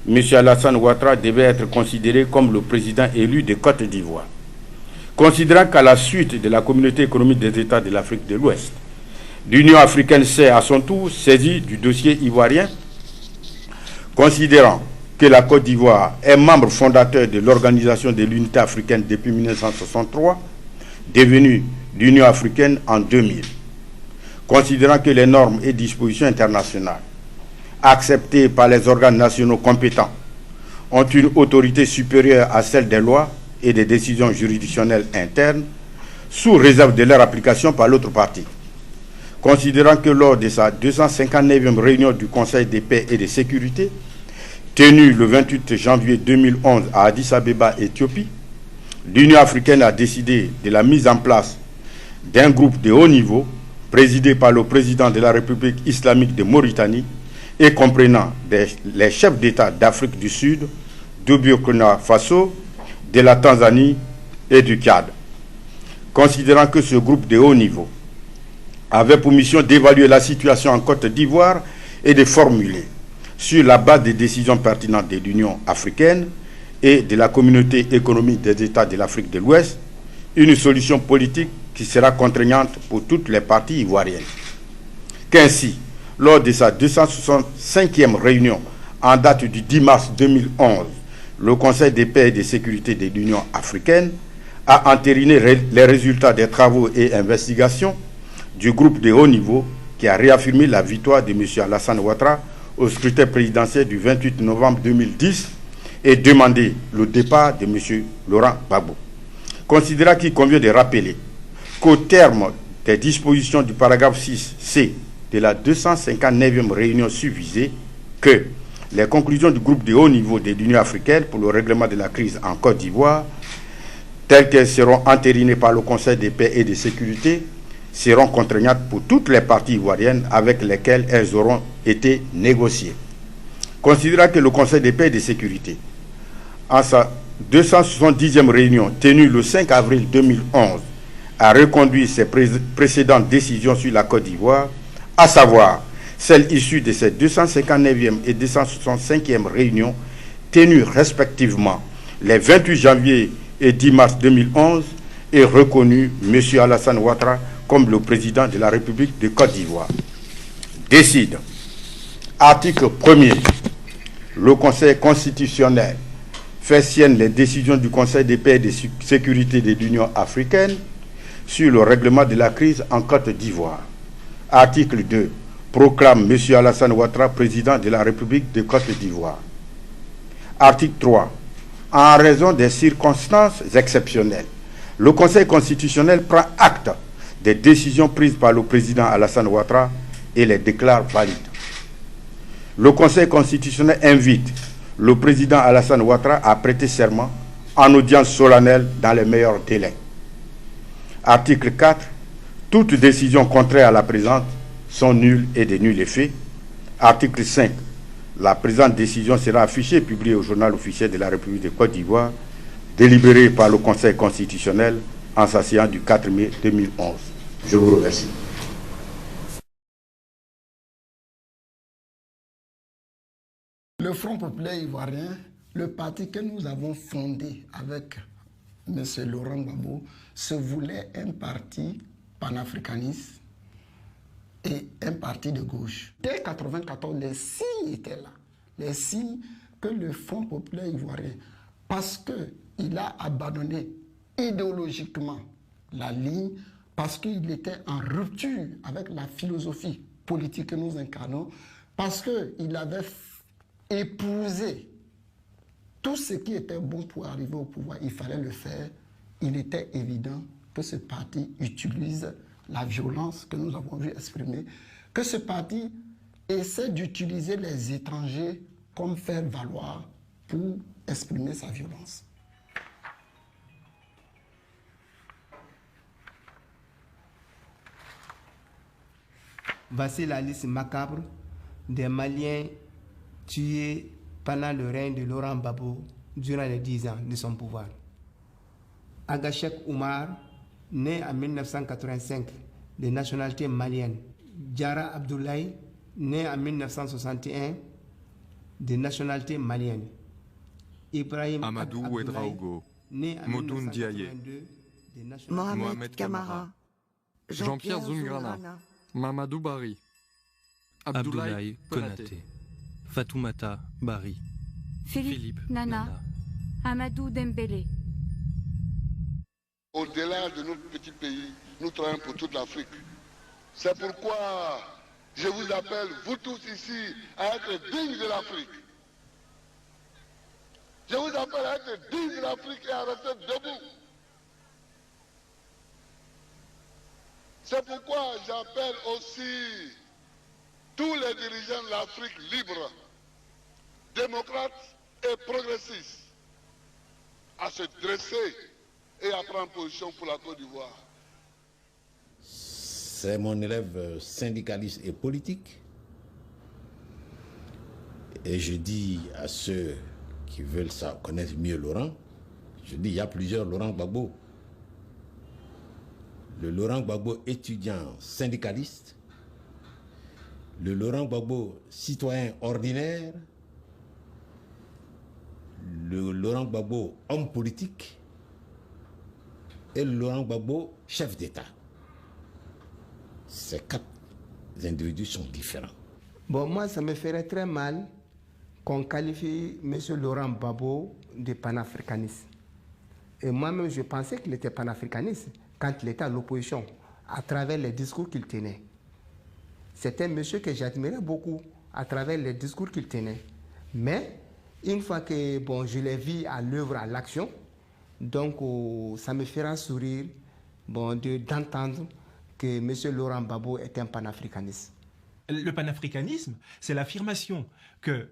M. Alassane Ouattara devait être considéré comme le président élu de Côte d'Ivoire. Considérant qu'à la suite de la communauté économique des États de l'Afrique de l'Ouest, l'Union africaine s'est à son tour saisie du dossier ivoirien, considérant que la Côte d'Ivoire est membre fondateur de l'Organisation de l'Unité africaine depuis 1963, devenue l'Union africaine en 2000, considérant que les normes et dispositions internationales acceptés par les organes nationaux compétents, ont une autorité supérieure à celle des lois et des décisions juridictionnelles internes, sous réserve de leur application par l'autre partie. Considérant que lors de sa 259e réunion du Conseil de paix et de sécurité, tenue le 28 janvier 2011 à Addis Abeba, Éthiopie, l'Union africaine a décidé de la mise en place d'un groupe de haut niveau présidé par le président de la République islamique de Mauritanie et comprenant les chefs d'État d'Afrique du Sud, du Burkina Faso, de la Tanzanie et du Tchad. Considérant que ce groupe de haut niveau avait pour mission d'évaluer la situation en Côte d'Ivoire et de formuler, sur la base des décisions pertinentes de l'Union africaine et de la Communauté économique des États de l'Afrique de l'Ouest, une solution politique qui sera contraignante pour toutes les parties ivoiriennes. Qu'ainsi, lors de sa 265e réunion en date du 10 mars 2011, le Conseil de paix et de sécurité de l'Union africaine a entériné les résultats des travaux et investigations du groupe de haut niveau qui a réaffirmé la victoire de M. Alassane Ouattara au scrutin présidentiel du 28 novembre 2010 et demandé le départ de M. Laurent Gbagbo. Considérant qu'il convient de rappeler qu'au terme des dispositions du paragraphe 6C de la 259e réunion susvisée, que les conclusions du groupe de haut niveau de l'Union africaine pour le règlement de la crise en Côte d'Ivoire, telles qu'elles seront entérinées par le Conseil de paix et de sécurité, seront contraignantes pour toutes les parties ivoiriennes avec lesquelles elles auront été négociées. Considérant que le Conseil de paix et de sécurité, en sa 270e réunion tenue le 5 avril 2011, a reconduit ses précédentes décisions sur la Côte d'Ivoire, à savoir celles issues de ses 259e et 265e réunions tenues respectivement les 28 janvier et 10 mars 2011 et reconnu M. Alassane Ouattara comme le président de la République de Côte d'Ivoire. Décide. Article 1er. Le Conseil constitutionnel fait sienne les décisions du Conseil de paix et de sécurité de l'Union africaine sur le règlement de la crise en Côte d'Ivoire. Article 2. Proclame M. Alassane Ouattara président de la République de Côte d'Ivoire. Article 3. En raison des circonstances exceptionnelles, le Conseil constitutionnel prend acte des décisions prises par le président Alassane Ouattara et les déclare valides. Le Conseil constitutionnel invite le président Alassane Ouattara à prêter serment en audience solennelle dans les meilleurs délais. Article 4. Toutes décisions contraires à la présente sont nulles et de nul effet. Article 5. La présente décision sera affichée et publiée au journal officiel de la République de Côte d'Ivoire, délibérée par le Conseil constitutionnel en sa séance du 4 mai 2011. Je vous remercie. Le Front populaire ivoirien, le parti que nous avons fondé avec M. Laurent Gbagbo, se voulait un parti panafricaniste et un parti de gauche. Dès 1994, les signes étaient là. Les signes que le Front populaire ivoirien, parce qu'il a abandonné idéologiquement la ligne, parce qu'il était en rupture avec la philosophie politique que nous incarnons, parce qu'il avait épousé tout ce qui était bon pour arriver au pouvoir, il fallait le faire. Il était évident que ce parti utilise la violence que nous avons vu exprimer, que ce parti essaie d'utiliser les étrangers comme faire valoir pour exprimer sa violence. Voici la liste macabre des Maliens tués pendant le règne de Laurent Gbagbo durant les 10 ans de son pouvoir. Agachek Oumar, né en 1985 de nationalité malienne. Diarra Abdoulaye, né en 1961 de nationalité malienne. Ibrahim Amadou Ouedraogo, Modoun Diaye, Mohamed Kamara, Jean-Pierre Zoungrana, Mamadou Bari, Abdoulaye Konaté, Fatoumata Bari, Philippe Nana, Amadou Dembélé. Au-delà de notre petit pays, nous travaillons pour toute l'Afrique. C'est pourquoi Je vous appelle, vous tous ici, à être dignes de l'Afrique. Je vous appelle à être dignes de l'Afrique et à rester debout. C'est pourquoi j'appelle aussi tous les dirigeants de l'Afrique libre, démocrates et progressistes, à se dresser et à prendre position pour la Côte d'Ivoire. C'est mon élève syndicaliste et politique. Et je dis à ceux qui veulent connaître mieux Laurent, je dis il y a plusieurs Laurent Gbagbo. Le Laurent Gbagbo étudiant syndicaliste, le Laurent Gbagbo citoyen ordinaire, le Laurent Gbagbo homme politique et le Laurent Gbagbo chef d'État. Ces 4 individus sont différents. Bon, moi, ça me ferait très mal qu'on qualifie M. Laurent Gbagbo de panafricaniste. Et moi-même, je pensais qu'il était panafricaniste quand il était à l'opposition, à travers les discours qu'il tenait. C'était un monsieur que j'admirais beaucoup à travers les discours qu'il tenait. Mais, une fois que bon, je l'ai vu à l'œuvre, à l'action, donc ça me fera sourire bon, d'entendre que M. Laurent Gbagbo est un panafricaniste. Le panafricanisme, c'est l'affirmation que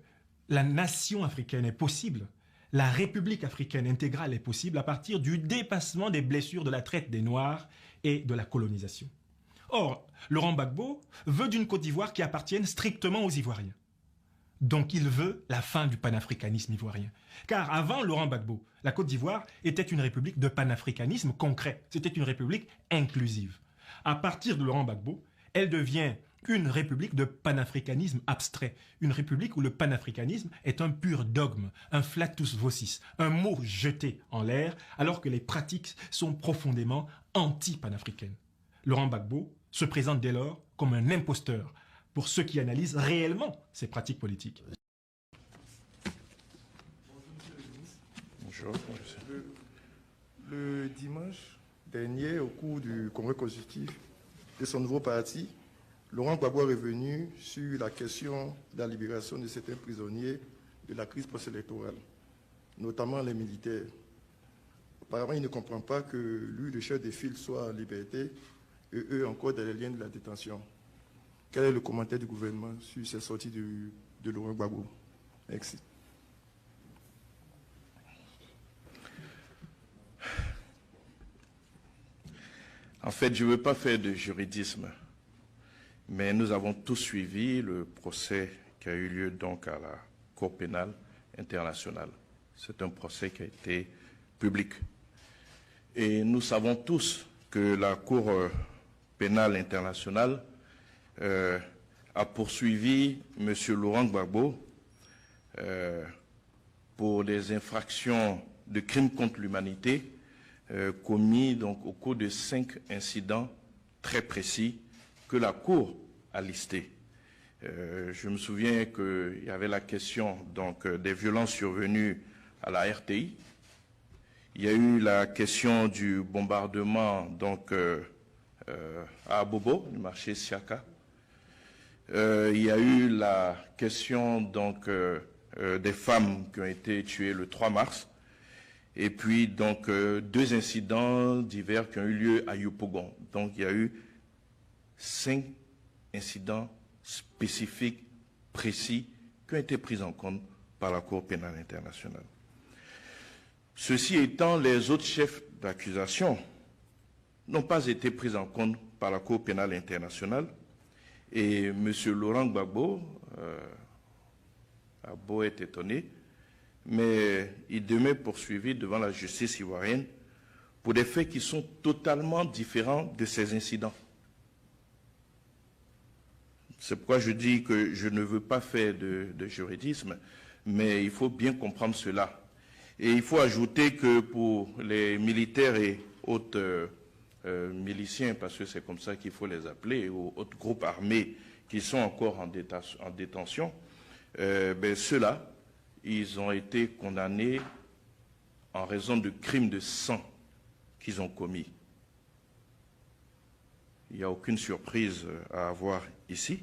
la nation africaine est possible, la République africaine intégrale est possible à partir du dépassement des blessures de la traite des Noirs et de la colonisation. Or, Laurent Gbagbo veut d'une Côte d'Ivoire qui appartienne strictement aux Ivoiriens. Donc il veut la fin du panafricanisme ivoirien. Car avant Laurent Gbagbo, la Côte d'Ivoire était une république de panafricanisme concret. C'était une république inclusive. À partir de Laurent Gbagbo, elle devient une république de panafricanisme abstrait. Une république où le panafricanisme est un pur dogme, un flatus vocis, un mot jeté en l'air, alors que les pratiques sont profondément anti-panafricaines. Laurent Gbagbo se présente dès lors comme un imposteur pour ceux qui analysent réellement ces pratiques politiques. Bonjour. Le dimanche dernier, au cours du congrès constitutif de son nouveau parti, Laurent Gbagbo est revenu sur la question de la libération de certains prisonniers de la crise post-électorale, notamment les militaires. Apparemment, il ne comprend pas que lui, le chef des files, soit en liberté et eux encore dans les liens de la détention. Quel est le commentaire du gouvernement sur cette sortie de Laurent Gbagbo? Merci. En fait, je ne veux pas faire de juridisme, mais nous avons tous suivi le procès qui a eu lieu donc à la Cour pénale internationale. C'est un procès qui a été public. Et nous savons tous que la Cour pénale internationale a poursuivi M. Laurent Gbagbo pour des infractions de crimes contre l'humanité commis donc au cours de 5 incidents très précis que la Cour a listés. Je me souviens qu'il y avait la question donc des violences survenues à la RTI. Il y a eu la question du bombardement donc à Abobo, du marché Siaka. Il y a eu la question donc des femmes qui ont été tuées le 3 mars. Et puis, donc, 2 incidents divers qui ont eu lieu à Yopougon. Donc, il y a eu 5 incidents spécifiques, précis, qui ont été pris en compte par la Cour pénale internationale. Ceci étant, les autres chefs d'accusation n'ont pas été pris en compte par la Cour pénale internationale. Et M. Laurent Gbagbo a beau être étonné, mais il demeure poursuivi devant la justice ivoirienne pour des faits qui sont totalement différents de ces incidents. C'est pourquoi je dis que je ne veux pas faire de juridisme, mais il faut bien comprendre cela. Et il faut ajouter que pour les militaires et autres miliciens, parce que c'est comme ça qu'il faut les appeler, ou autres groupes armés qui sont encore en détention, ceux-là, ils ont été condamnés en raison de crimes de sang qu'ils ont commis. Il n'y a aucune surprise à avoir ici.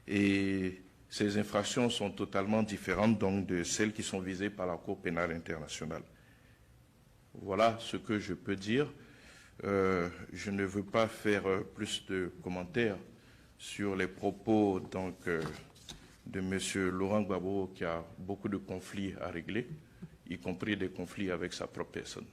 Et ces infractions sont totalement différentes donc de celles qui sont visées par la Cour pénale internationale. Voilà ce que je peux dire. Je ne veux pas faire plus de commentaires sur les propos donc, de M. Laurent Gbagbo qui a beaucoup de conflits à régler, y compris des conflits avec sa propre personne.